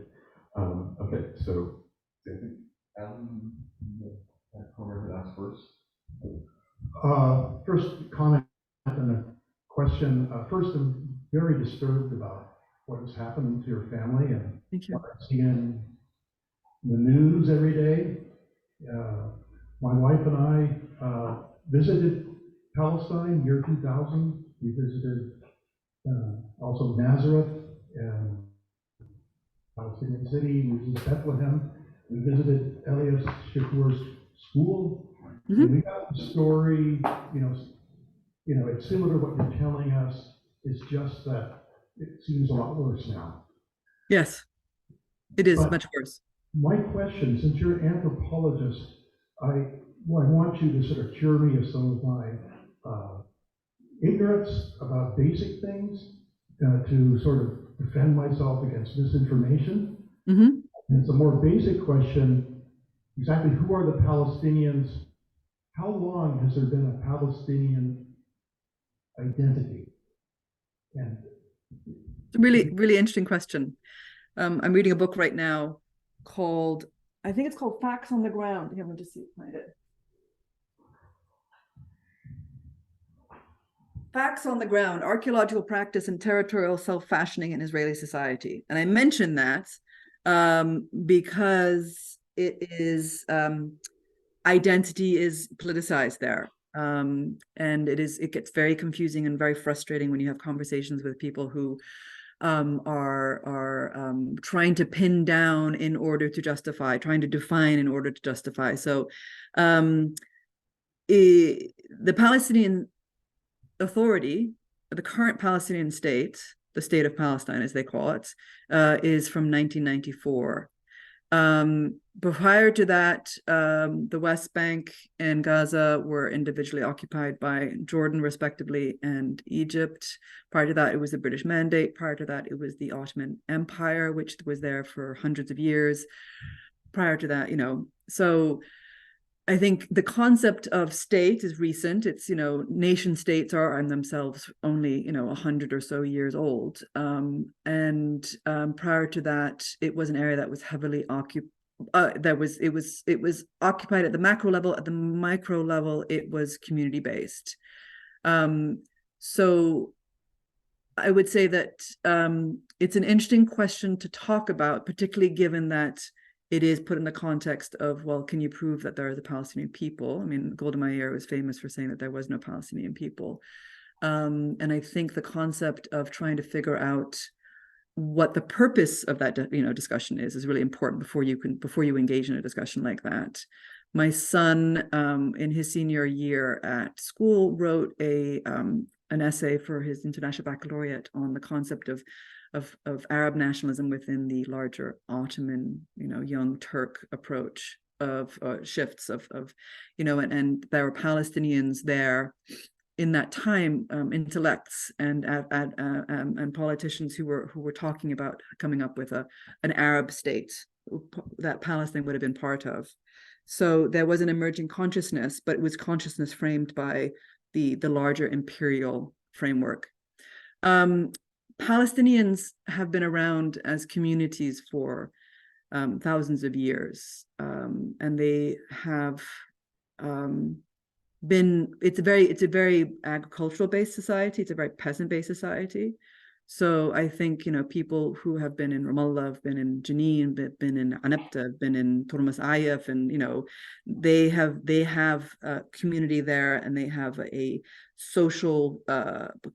A: Okay, so I think Adam, Homer had asked first.
D: First comment and a question. First, I'm very disturbed about what has happened to your family and
B: Thank you.
D: what I see in the news every day. My wife and I visited Palestine year 2000. We visited also Nazareth and Palestinian city. We visited Bethlehem. We visited Elias Shakur's school.
B: Mm-hmm.
D: And we got the story, it's similar to what you're telling us. It's just that it seems a lot worse now.
B: Yes, it is
D: But
B: much worse.
D: my question, since you're an anthropologist, I want you to sort of cure me of some of my ignorance about basic things to sort of defend myself against misinformation.
B: Mm-hmm.
D: And it's a more basic question, exactly who are the Palestinians? How long has there been a Palestinian identity? And
B: It's a really, really interesting question. I'm reading a book right now called, I think it's called Facts on the Ground. Here, let me just see if I find it. Facts on the Ground, Archaeological Practice and Territorial Self-Fashioning in Israeli Society. And I mention that because it is, identity is politicized there. And it gets very confusing and very frustrating when you have conversations with people who are trying to pin down in order to justify, trying to define in order to justify. So the Palestinian Authority, the current Palestinian state, the state of Palestine as they call it, is from 1994. Prior to that, the West Bank and Gaza were individually occupied by Jordan, respectively, and Egypt. Prior to that, it was the British Mandate. Prior to that, it was the Ottoman Empire, which was there for hundreds of years. Prior to that, so I think the concept of state is recent. It's, nation states are in themselves only, 100 or so years old. And prior to that, it was an area that was heavily occupied. It was occupied at the macro level. At the micro level, it was community based. So I would say that it's an interesting question to talk about, particularly given that it is put in the context of, well, can you prove that there is a Palestinian people? I mean, Golda Meir was famous for saying that there was no Palestinian people. And I think the concept of trying to figure out what the purpose of that, discussion is really important before you engage in a discussion like that. My son, in his senior year at school, wrote an essay for his international baccalaureate on the concept of Arab nationalism within the larger Ottoman, young Turk approach of shifts of and there were Palestinians there in that time, intellects and politicians who were talking about coming up with an Arab state that Palestine would have been part of. So there was an emerging consciousness, but it was consciousness framed by the larger imperial framework. Palestinians have been around as communities for thousands of years, and they have it's a very agricultural based society. It's a very peasant based society. So I think, people who have been in Ramallah, have been in Jenin, been in Anabta, have been in Turmas Ayaf, and, they have a community there, and they have a social,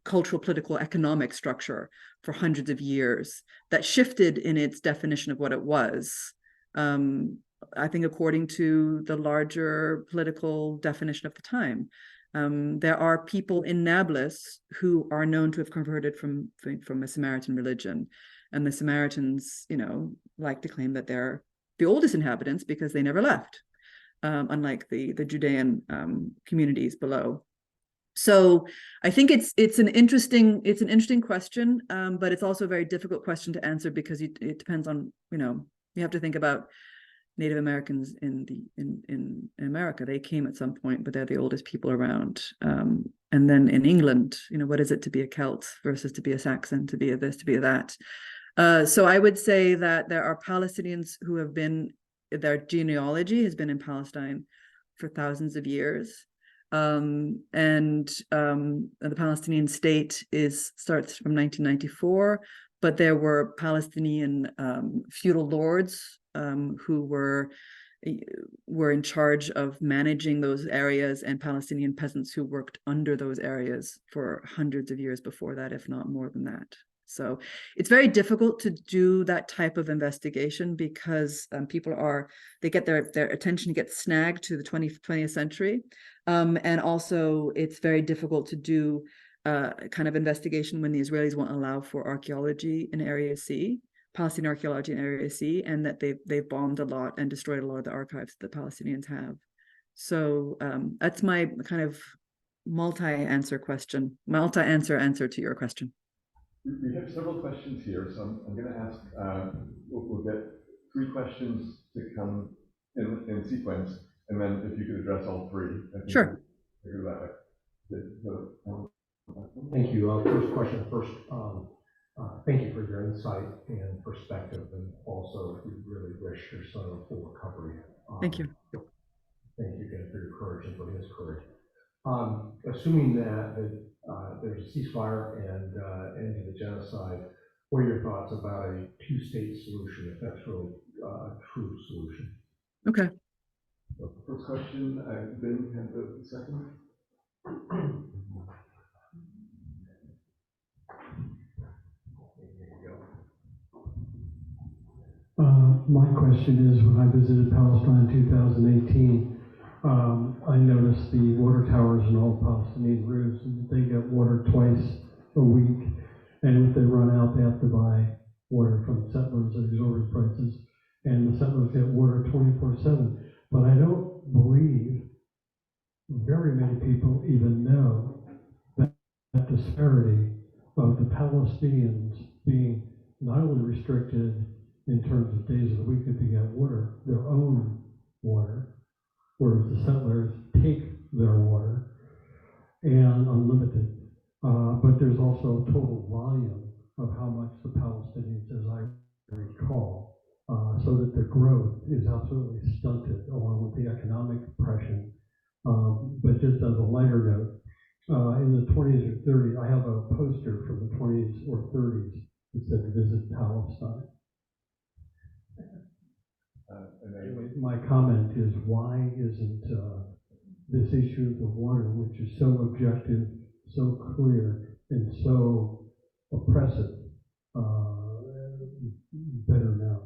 B: cultural, political, economic structure for hundreds of years that shifted in its definition of what it was. I think according to the larger political definition of the time. There are people in Nablus who are known to have converted from a Samaritan religion, and the Samaritans, like to claim that they're the oldest inhabitants because they never left, unlike the Judean communities below. So I think it's an interesting question, but it's also a very difficult question to answer because it depends on you have to think about Native Americans in America. They came at some point, but they're the oldest people around. And then in England, what is it to be a Celt versus to be a Saxon, to be a this, to be a that? So I would say that there are Palestinians who have been, their genealogy has been in Palestine for thousands of years. And the Palestinian state starts from 1994, but there were Palestinian feudal lords who were in charge of managing those areas, and Palestinian peasants who worked under those areas for hundreds of years before that, if not more than that. So it's very difficult to do that type of investigation because people they get their attention gets snagged to the 20th century. And also it's very difficult to do kind of investigation when the Israelis won't allow for archaeology in Area C, Palestinian archaeology in Area C, and that they've bombed a lot and destroyed a lot of the archives that the Palestinians have. So that's my kind of multi-answer answer to your question.
A: We have several questions here, so I'm going to ask, we'll get 3 questions to come in sequence, and then if you could address all 3.
B: Sure.
D: Thank you. First question first. Thank you for your insight and perspective, and also we really wish your son a full recovery.
B: Thank you.
D: Thank you again for your courage and for his courage. Assuming that there's a ceasefire and end to the genocide, what are your thoughts about a 2-state solution, if that's really a true solution?
B: Okay.
A: So first question, Ben had the second.
E: My question is, when I visited Palestine in 2018, I noticed the water towers in all Palestinian roofs, and they get water twice a week. And if they run out, they have to buy water from settlers at exorbitant prices, and the settlers get water 24/7. But I don't believe very many people even know that disparity of the Palestinians being not only restricted in terms of days of the week that they get water, their own water, whereas the settlers take their water and unlimited. But there's also a total volume of how much the Palestinians, as I recall, so that the growth is absolutely stunted along with the economic depression. But just as a lighter note, in the 20s or 30s, I have a poster from the 20s or 30s that said "Visit Palestine." Anyway, my comment is, why isn't this issue of the water, which is so objective, so clear, and so oppressive, better now?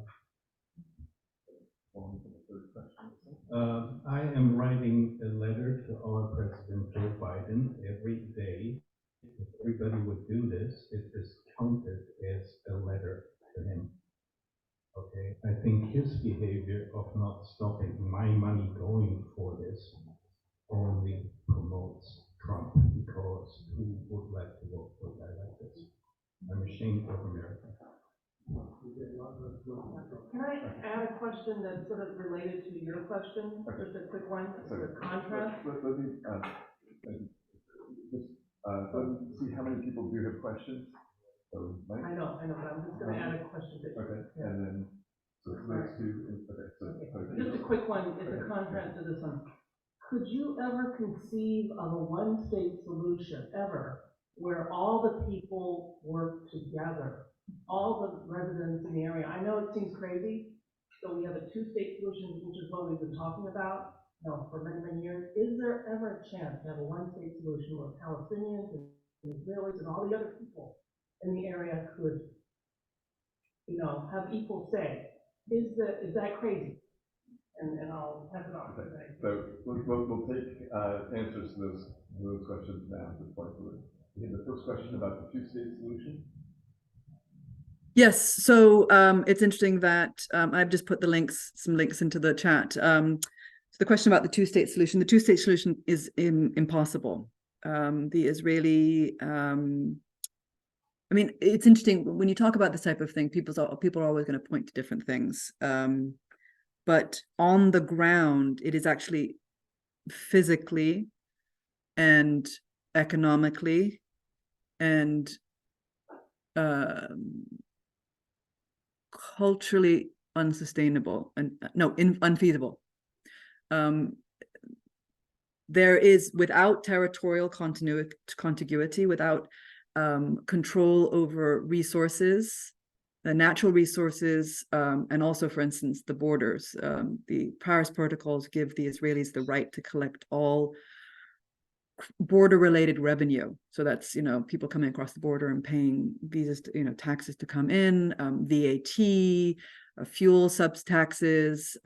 F: I am writing a letter to our President Joe Biden every day. If everybody would do this, it is counted as a letter to him. Okay, I think his behavior of not stopping my money going for this only promotes Trump, because who would like to vote for a guy like this? I'm ashamed of America.
G: Can I add a question that's sort of related to your question?
A: Okay.
G: Just a quick one,
A: Sorry.
G: the contrast.
A: Let me see how many people do have questions. So, Mike?
G: I know, but I'm just gonna add a question to
A: Okay,
G: Yeah.
A: and then, so those two, okay, so.
G: Okay. Just a quick one, it's a contrast to this one. Could you ever conceive of a one-state solution, ever, where all the people work together, all the residents in the area? I know it seems crazy, so we have a two-state solution, which is what we've been talking about, for many, many years. Is there ever a chance to have a one-state solution where Palestinians and Israelis and all the other people in the area could, have equal say? Is that crazy? And I'll pass it on.
A: Okay. So we'll take answers to those questions now at this point. Again, the first question about the two-state solution.
B: Yes, so it's interesting that I've just put some links into the chat. So the question about the two-state solution, is impossible. The Israeli, I mean, it's interesting when you talk about this type of thing, people are always going to point to different things. But on the ground, it is actually physically and economically and culturally unsustainable and unfeasible. There is, without territorial contiguity, without control over resources, the natural resources, and also, for instance, the borders. The Paris protocols give the Israelis the right to collect all border-related revenue. So that's, people coming across the border and paying visas, taxes to come in, VAT, fuel subs taxes,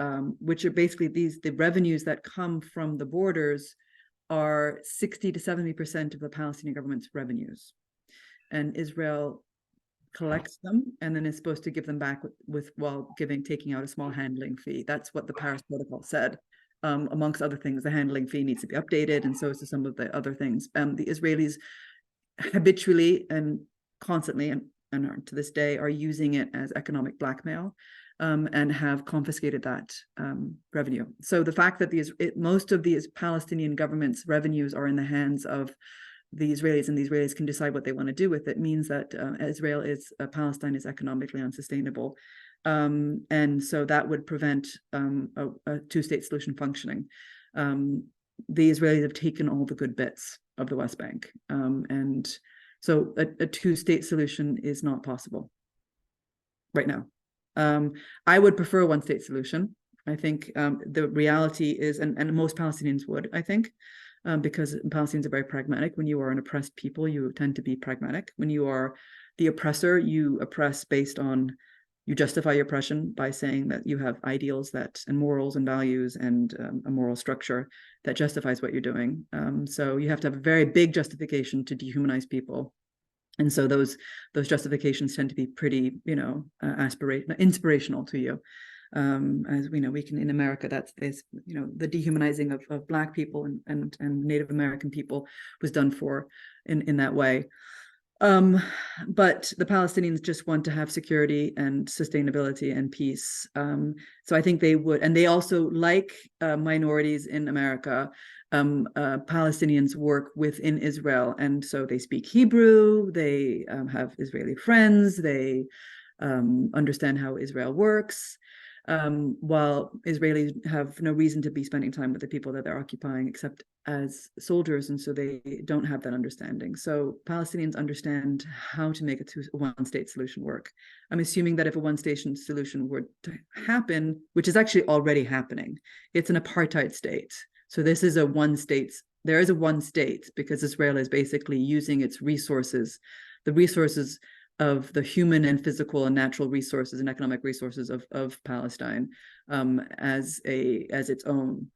B: which are basically the revenues that come from the borders are 60 to 70% of the Palestinian government's revenues. And Israel collects them and then is supposed to give them back taking out a small handling fee. That's what the Paris Protocol said. Amongst other things, the handling fee needs to be updated, and so is some of the other things. The Israelis habitually and constantly and to this day are using it as economic blackmail, and have confiscated that revenue. So the fact that most of the Palestinian government's revenues are in the hands of the Israelis, and the Israelis can decide what they want to do with it, means that Palestine is economically unsustainable. And so that would prevent a two-state solution functioning. The Israelis have taken all the good bits of the West Bank. And so a two-state solution is not possible right now. I would prefer a one-state solution. I think the reality is, and most Palestinians would, I think, because Palestinians are very pragmatic. When you are an oppressed people, you tend to be pragmatic. When you are the oppressor, you oppress you justify your oppression by saying that you have ideals and morals and values and a moral structure that justifies what you're doing. So you have to have a very big justification to dehumanize people. And so those justifications tend to be pretty, inspirational to you. As we know, in America, the dehumanizing of Black people and Native American people was done in that way. But the Palestinians just want to have security and sustainability and peace. So I think they would, and they also, like minorities in America, Palestinians work within Israel, and so they speak Hebrew, they have Israeli friends, they understand how Israel works, while Israelis have no reason to be spending time with the people that they're occupying except as soldiers, and so they don't have that understanding. So Palestinians understand how to make a one-state solution work. I'm assuming that if a one-state solution were to happen, which is actually already happening, it's an apartheid state. So this is a one-state, there is a one state because Israel is basically using its resources, the resources of the human and physical and natural resources and economic resources of Palestine as its own.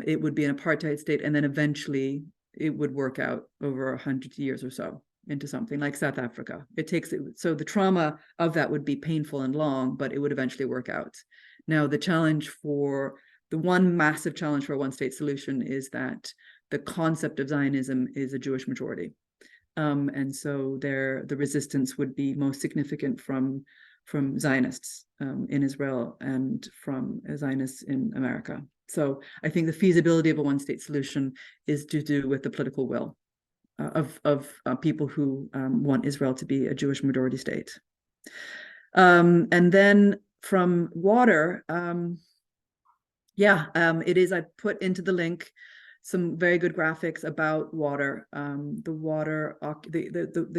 B: It would be an apartheid state, and then eventually it would work out over 100 years or so into something like South Africa. So the trauma of that would be painful and long, but it would eventually work out. Now, the one massive challenge for a one-state solution is that the concept of Zionism is a Jewish majority. And so the resistance would be most significant from Zionists in Israel and from Zionists in America. So I think the feasibility of a one-state solution is to do with the political will of people who want Israel to be a Jewish majority state. And then from water, it is, I put into the link some very good graphics about water, the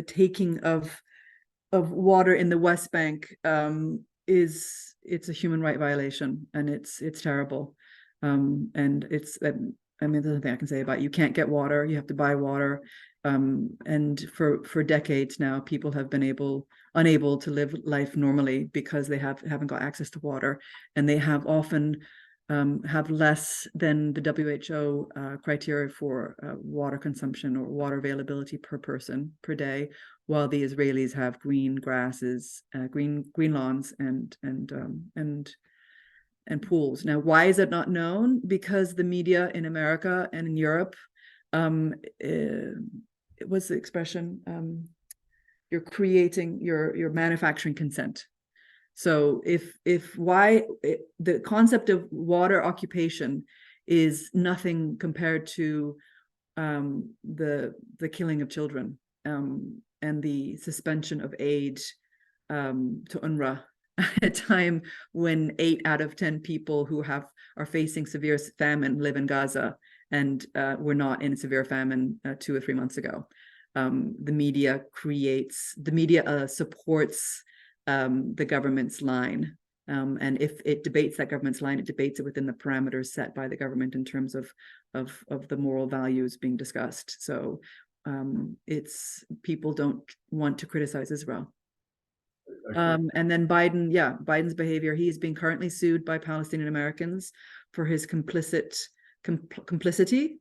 B: taking of water in the West Bank it's a human right violation, and it's terrible. And there's nothing I can say about it. You can't get water, you have to buy water. And for decades now, people have been unable to live life normally because they haven't got access to water, and they have often have less than the WHO criteria for water consumption or water availability per person per day, while the Israelis have green grasses, green lawns, and pools. Now, why is it not known? Because the media in America and in Europe, it was the expression, you're manufacturing consent. So the concept of water occupation is nothing compared to the killing of children and the suspension of aid to UNRWA at a time when 8 out of 10 people who are facing severe famine live in Gaza, and were not in severe famine 2 or 3 months ago. The media supports the government's line. And if it debates that government's line, it debates it within the parameters set by the government in terms of the moral values being discussed. So people don't want to criticize Israel. And then Biden's behavior, he is being currently sued by Palestinian Americans for his complicity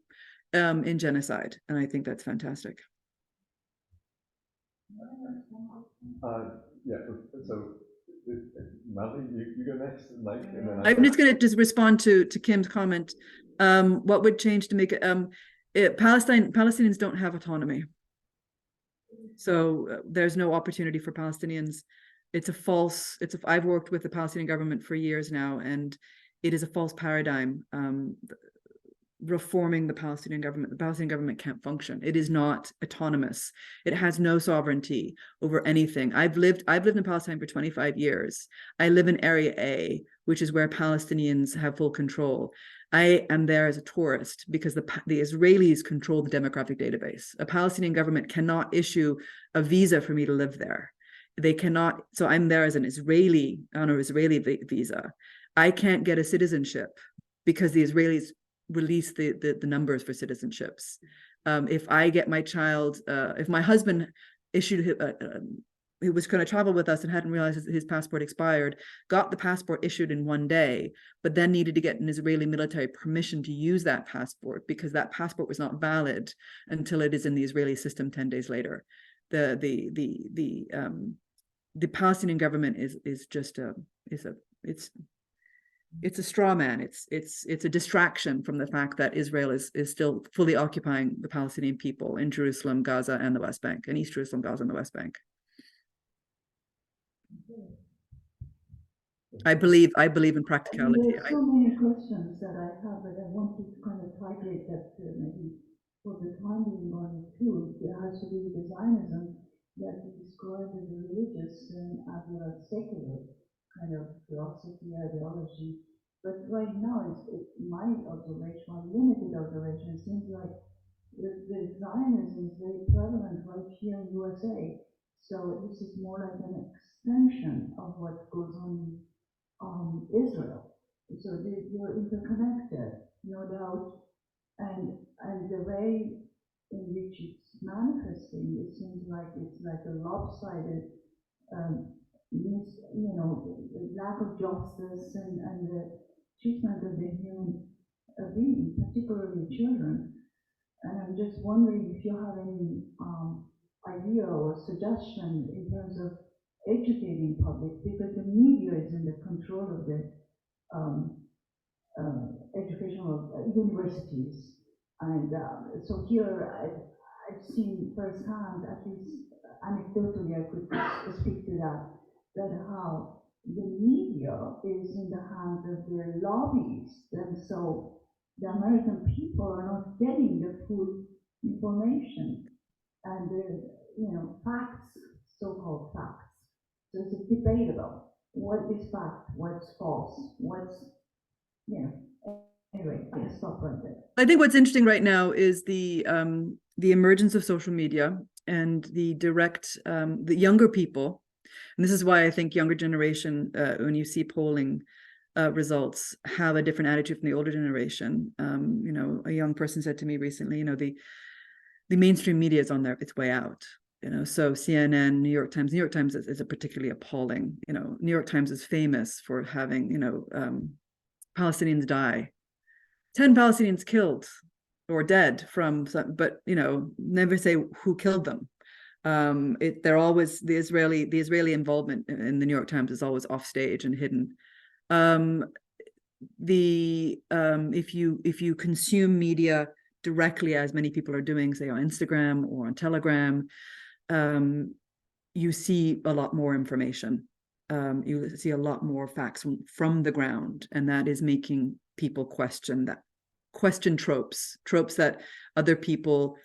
B: in genocide. And I think that's fantastic.
A: So Molly, you go next, Mike, and then
B: I'm just going to respond to Kim's comment. What would change to make it? Palestinians don't have autonomy, so there's no opportunity for Palestinians. I've worked with the Palestinian government for years now, and it is a false paradigm. Reforming the Palestinian government can't function. It is not autonomous. It has no sovereignty over anything. I've lived in Palestine for 25 years. I live in Area A, which is where Palestinians have full control. I am there as a tourist because the Israelis control the demographic database. A Palestinian government cannot issue a visa for me to live there. They cannot. So I'm there as an Israeli on an Israeli visa. I can't get a citizenship because the Israelis release the numbers for citizenships. If I get my child, if my husband who was going to travel with us and hadn't realized his passport expired, got the passport issued in one day, but then needed to get an Israeli military permission to use that passport because that passport was not valid until it is in the Israeli system 10 days later. The Palestinian government is just it's it's a straw man. It's a distraction from the fact that Israel is still fully occupying the Palestinian people in Jerusalem, Gaza, and the West Bank, and East Jerusalem, Gaza, and the West Bank. I believe in practicality.
H: There are so many questions that I have, but I want to kind of titrate that maybe for the time being on it too. There has to be the Zionism that you describe as a religious and as a secular kind of philosophy, ideology. But right now, my observation, my limited observation, seems like the Zionism is very prevalent right here in USA. So this is more like an extension of what goes on Israel. So they're interconnected, no doubt. And the way in which it's manifesting, it seems like it's like a lopsided, lack of justice and the treatment of the human being, particularly children. And I'm just wondering if you have any idea or suggestion in terms of educating public, because the media is in the control of the educational universities. And so here I've seen firsthand, at least anecdotally, I could speak to that how the media is in the hands of the lobbyists, and so the American people are not getting the full information and the facts, so-called facts. So it's debatable. What is fact? What's false? Anyway, I'll stop right there.
B: I think what's interesting right now is the emergence of social media and the direct, the younger people. And this is why I think younger generation, when you see polling results, have a different attitude from the older generation. A young person said to me recently, the mainstream media is on its way out. So CNN, New York Times is a particularly appalling. New York Times is famous for having, Palestinians die, 10 Palestinians killed or dead but never say who killed them. They're always the Israeli involvement in the New York Times is always off stage and hidden. If you consume media directly, as many people are doing, say on Instagram or on Telegram, you see a lot more information. You see a lot more facts from the ground, and that is making people question tropes that other people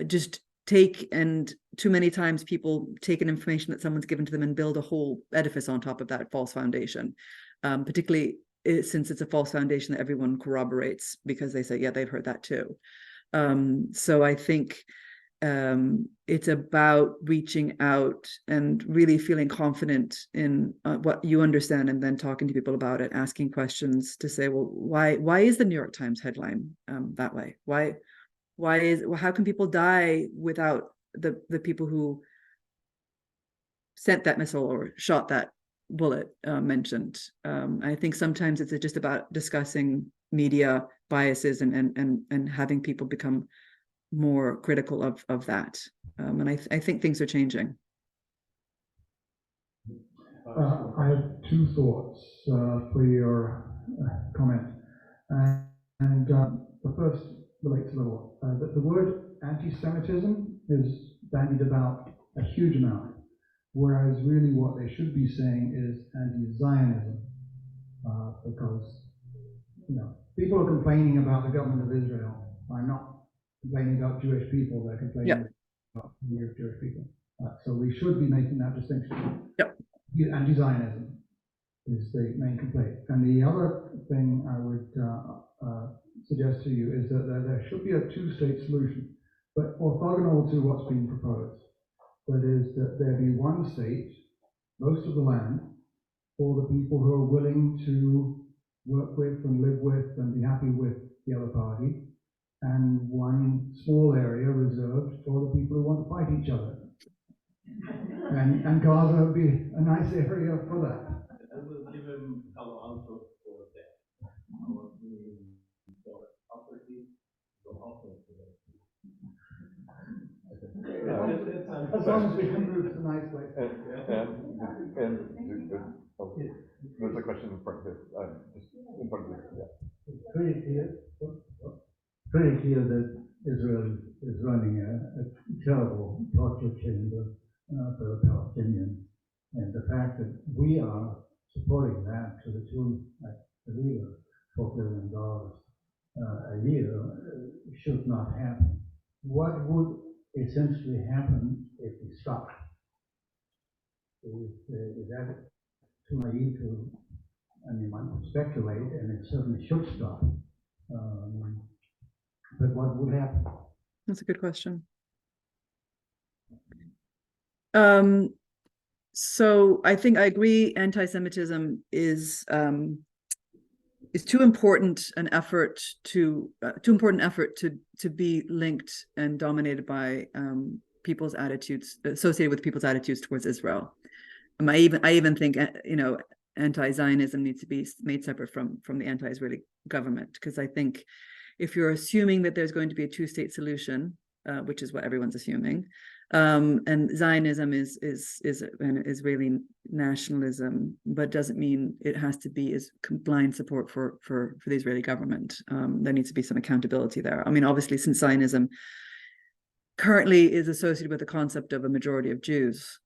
B: just take. And too many times people take an information that someone's given to them and build a whole edifice on top of that false foundation, particularly since it's a false foundation that everyone corroborates because they say, yeah, they've heard that too. So I think it's about reaching out and really feeling confident in what you understand, and then talking to people about it, asking questions to say, well, why is the New York Times headline that way? How can people die without the people who sent that missile or shot that bullet mentioned? I think sometimes it's just about discussing media biases and having people become more critical of that. And I think things are changing.
D: I have two thoughts for your comment. And the first relates a little. The word anti-Semitism is bandied about a huge amount, whereas really what they should be saying is anti-Zionism, because people are complaining about the government of Israel. I'm not complaining about Jewish people, they're complaining about Jewish people. So we should be making that distinction.
B: Yep.
D: Anti-Zionism is the main complaint. And the other thing I would suggest to you is that there should be a two-state solution, but orthogonal to what's being proposed. That is, that there be one state, most of the land, for the people who are willing to work with and live with and be happy with the other party, and one small area reserved for the people who want to fight each other. And Gaza would be a nice area for that.
F: I will give him Palo Alto for that. Our property will also
D: As long as we can move to a nice place.
A: And there's a question in front here, just in
F: idea that Israel is running a terrible torture chamber for the Palestinians, and the fact that we are supporting that to the tune, I believe, of $4 billion a year should not happen. What would essentially happen if we stop? Is that too naive to, I mean, one could speculate, and it certainly should stop. But what would happen?
B: That's a good question. So I think I agree. Anti-Semitism is too important an effort to be linked and dominated by people's attitudes, associated with people's attitudes towards Israel. I even think anti-Zionism needs to be made separate from the anti-Israeli government, because I think if you're assuming that there's going to be a two-state solution, which is what everyone's assuming, and Zionism is an Israeli nationalism, but doesn't mean it has to be as blind support for the Israeli government. There needs to be some accountability there. I mean, obviously, since Zionism currently is associated with the concept of a majority of Jews,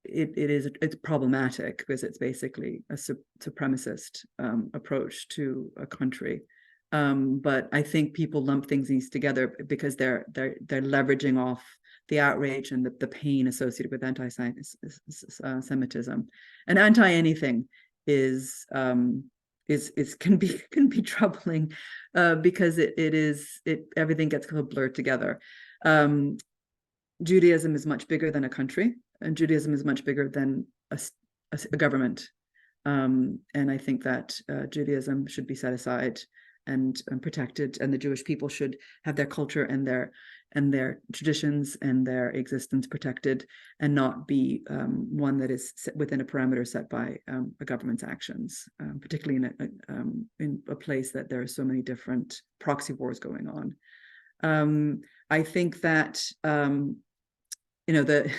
B: it's problematic because it's basically a supremacist approach to a country. But I think people lump things together because they're leveraging off the outrage and the pain associated with anti-Semitism, and anti-anything can be troubling because everything gets kind of blurred together. Judaism is much bigger than a country, and Judaism is much bigger than a government. And I think that Judaism should be set aside and protected, and the Jewish people should have their culture and their traditions and their existence protected, and not be one that is within a parameter set by a government's actions, particularly in a place that there are so many different proxy wars going on. I think that the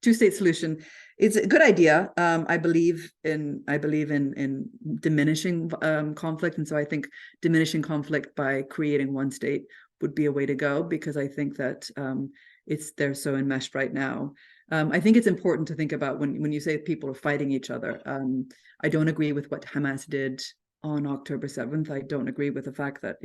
B: two-state solution is a good idea. I believe in diminishing conflict, and so I think diminishing conflict by creating one state would be a way to go, because I think that they're so enmeshed right now. I think it's important to think about when you say people are fighting each other. I don't agree with what Hamas did on October 7th. I don't agree with the fact that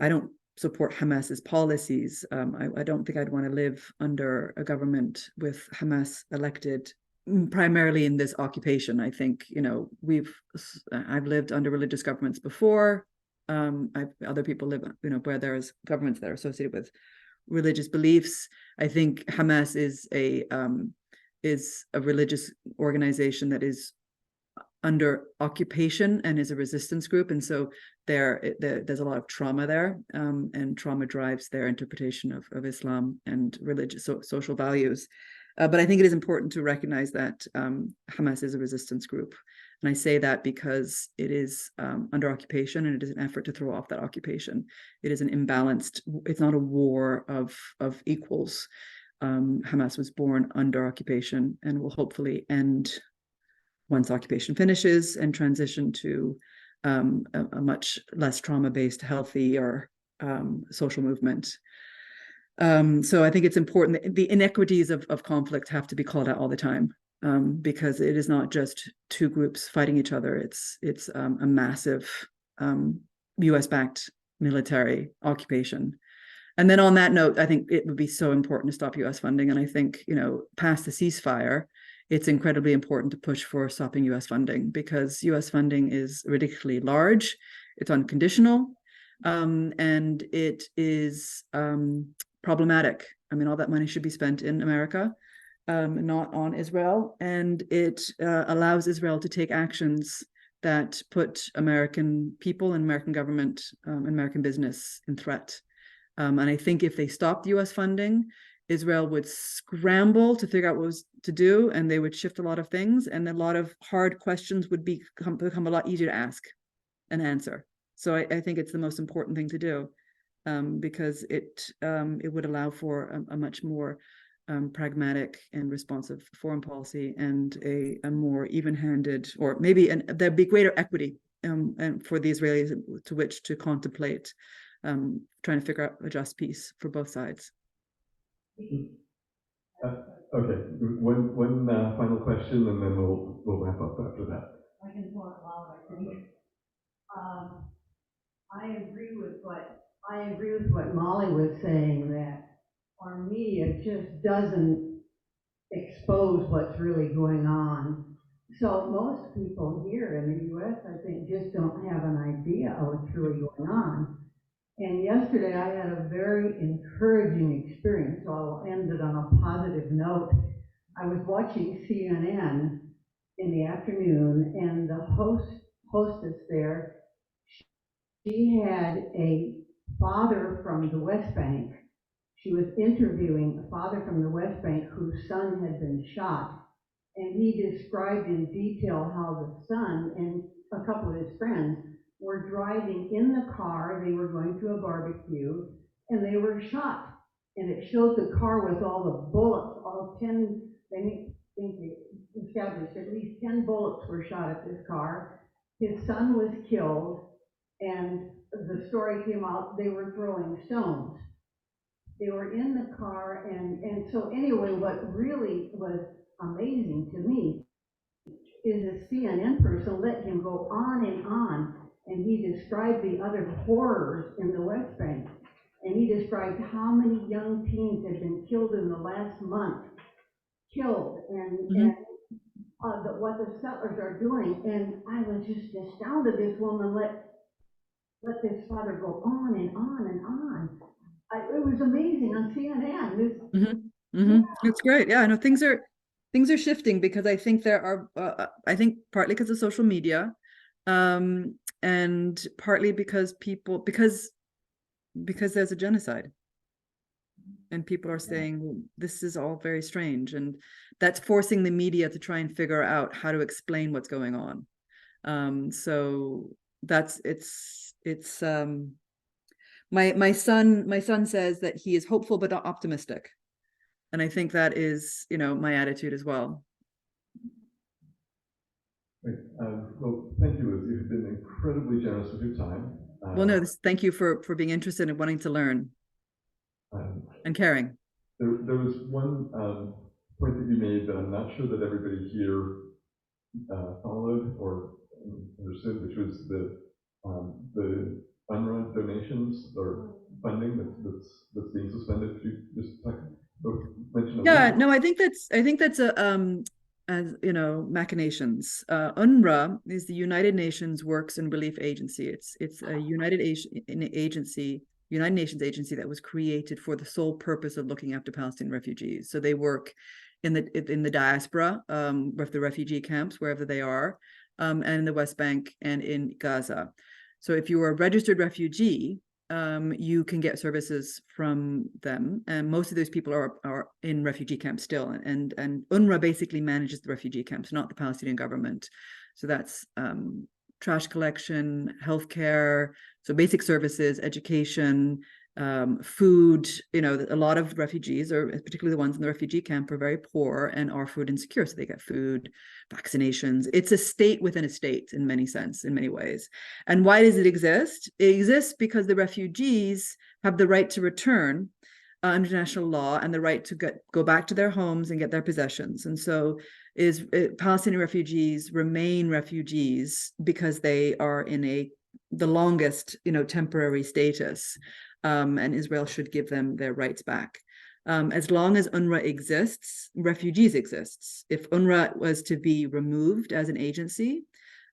B: I don't support Hamas's policies. I don't think I'd want to live under a government with Hamas elected primarily in this occupation. I think I've lived under religious governments before. Other people live where there's governments that are associated with religious beliefs. I think Hamas is a religious organization that is under occupation and is a resistance group, and so there's a lot of trauma there, and trauma drives their interpretation of Islam and religious social values. But I think it is important to recognize that Hamas is a resistance group, and I say that because it is under occupation, and it is an effort to throw off that occupation. It is an imbalanced. It's not a war of equals. Hamas was born under occupation and will hopefully end once occupation finishes and transition to a much less trauma-based, healthier social movement. So I think it's important that the inequities of conflict have to be called out all the time, because it is not just two groups fighting each other. It's a massive US-backed military occupation. And then on that note, I think it would be so important to stop US funding. And I think, past the ceasefire, it's incredibly important to push for stopping US funding, because US funding is ridiculously large, it's unconditional, and it is problematic. I mean, all that money should be spent in America, not on Israel, and it allows Israel to take actions that put American people and American government and American business in threat. And I think if they stopped US funding, Israel would scramble to figure out what was to do, and they would shift a lot of things, and a lot of hard questions would become a lot easier to ask and answer. So I think it's the most important thing to do, because it would allow for a much more pragmatic and responsive foreign policy, and a more even-handed, or maybe there'd be greater equity and for the Israelis to which to contemplate trying to figure out a just peace for both sides.
A: Okay, one final question, and then we'll wrap up after that.
H: I can talk loud, I think. I agree with what Molly was saying, that our media just doesn't expose what's really going on. So most people here in the US, I think, just don't have an idea of what's really going on. And yesterday I had a very encouraging experience, so I'll end it on a positive note. I was watching CNN in the afternoon, and the hostess there, she had a father from the West Bank. She was interviewing a father from the West Bank whose son had been shot, and he described in detail how the son and a couple of his friends were driving in the car. They were going to a barbecue, and they were shot. And it showed the car with all the bullets, all 10, they think they established at least 10 bullets were shot at this car. His son was killed, and the story came out, they were throwing stones. They were in the car, and so anyway, what really was amazing to me is a CNN person let him go on, and he described the other horrors in the West Bank. And he described how many young teens had been killed in the last month, what the settlers are doing. And I was just astounded. This woman let this father go on and on and on. It was amazing on CNN.
B: It's great. Yeah, I know things are shifting, because I think there are, I think partly because of social media, and partly because there's a genocide, and people are saying this is all very strange, and that's forcing the media to try and figure out how to explain what's going on. So that's it's my son says that he is hopeful but not optimistic, and I think that is, my attitude as well.
A: Great. Well, thank you, Liz. You've been incredibly generous with your time.
B: Well, no, thank you for being interested and wanting to learn and caring.
A: There was one point that you made that I'm not sure that everybody here followed or understood, which was the UNRWA donations or funding that's being suspended. Could you just mention?
B: Yeah, no, I think that's a as machinations. UNRWA is the United Nations Works and Relief Agency. It's a United Nations agency that was created for the sole purpose of looking after Palestinian refugees. So they work in the diaspora, with the refugee camps wherever they are, and in the West Bank and in Gaza. So if you are a registered refugee, you can get services from them, and most of those people are in refugee camps still. And UNRWA basically manages the refugee camps, not the Palestinian government. So that's trash collection, healthcare, so basic services, education, food. A lot of refugees, or particularly the ones in the refugee camp, are very poor and are food insecure. So they get food, vaccinations. It's a state within a state in many ways. And why does it exist? It exists because the refugees have the right to return under international law, and the right to go back to their homes and get their possessions. And so Palestinian refugees remain refugees because they are in the longest, temporary status. And Israel should give them their rights back. As long as UNRWA exists, refugees exists. If UNRWA was to be removed as an agency,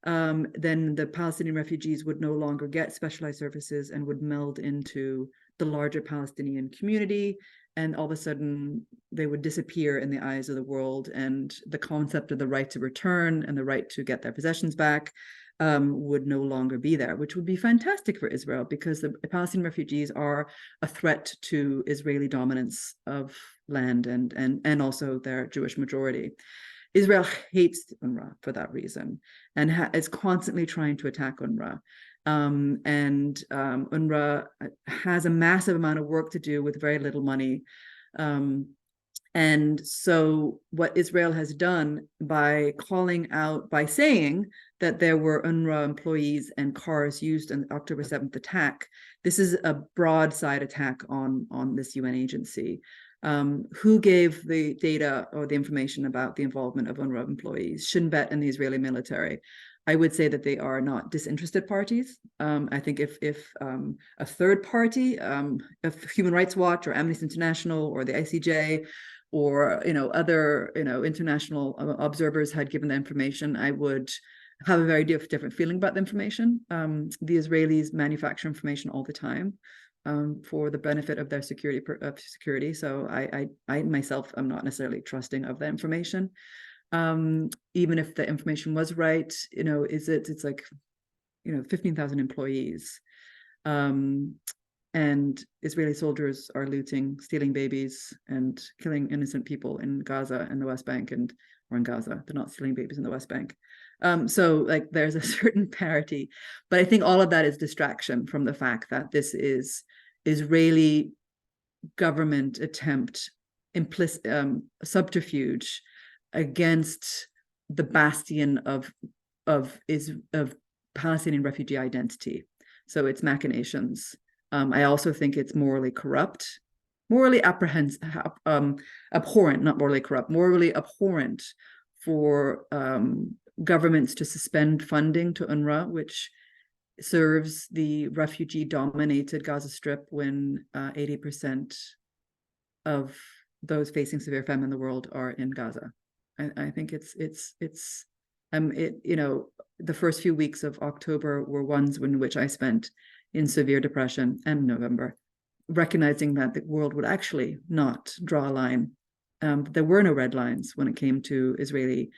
B: then the Palestinian refugees would no longer get specialized services and would meld into the larger Palestinian community. And all of a sudden, they would disappear in the eyes of the world. And the concept of the right to return and the right to get their possessions back would no longer be there, which would be fantastic for Israel, because the Palestinian refugees are a threat to Israeli dominance of land and also their Jewish majority. Israel hates UNRWA for that reason, and is constantly trying to attack UNRWA. UNRWA has a massive amount of work to do with very little money. And so what Israel has done by calling out, by saying that there were UNRWA employees and cars used in the October 7th attack, this is a broadside attack on this UN agency. Who gave the data or the information about the involvement of UNRWA employees? Shin Bet and the Israeli military. I would say that they are not disinterested parties. I think if a third party, if Human Rights Watch or Amnesty International or the ICJ or other international observers had given the information, I would have a very different feeling about the information. The Israelis manufacture information all the time for the benefit of their security. So I myself am not necessarily trusting of the information. Even if the information was right, it's like 15,000 employees. And Israeli soldiers are looting, stealing babies, and killing innocent people in Gaza and the West Bank, or in Gaza. They're not stealing babies in the West Bank. So like there's a certain parity, but I think all of that is distraction from the fact that this is Israeli government attempt, implicit subterfuge against the bastion of Palestinian refugee identity. So it's machinations. I also think it's morally corrupt, morally abhorrent, not morally corrupt, morally abhorrent for governments to suspend funding to UNRWA, which serves the refugee-dominated Gaza Strip when 80% of those facing severe famine in the world are in Gaza. I think the first few weeks of October were ones in which I spent in severe depression, and November, recognizing that the world would actually not draw a line. There were no red lines when it came to Israeli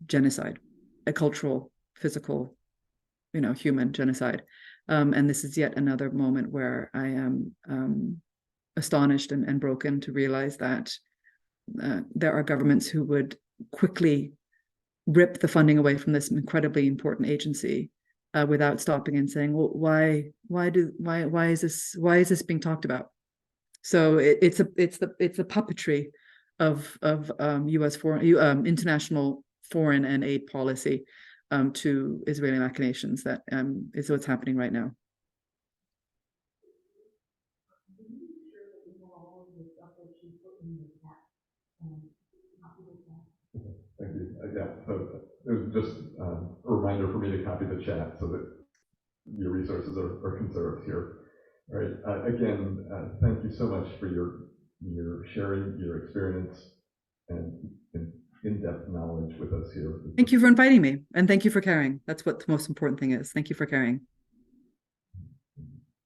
B: genocide, a cultural, physical, human genocide. And this is yet another moment where I am astonished and broken to realize that there are governments who would quickly rip the funding away from this incredibly important agency without stopping and saying, well, why is this being talked about? So it's the puppetry of U.S. foreign international foreign and aid policy to Israeli machinations that is what's happening right now.
A: Thank you. Yeah, so there's just a reminder for me to copy the chat so that your resources are conserved here. All right. Again, thank you so much for your sharing your experience and in-depth knowledge with us here.
B: Thank you for inviting me, and thank you for caring. That's what the most important thing is. Thank you for caring.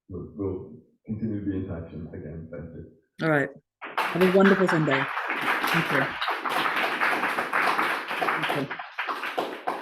A: We'll continue to be in touch, and again, thank you.
B: All right. Have a wonderful Sunday. Thank you. Okay.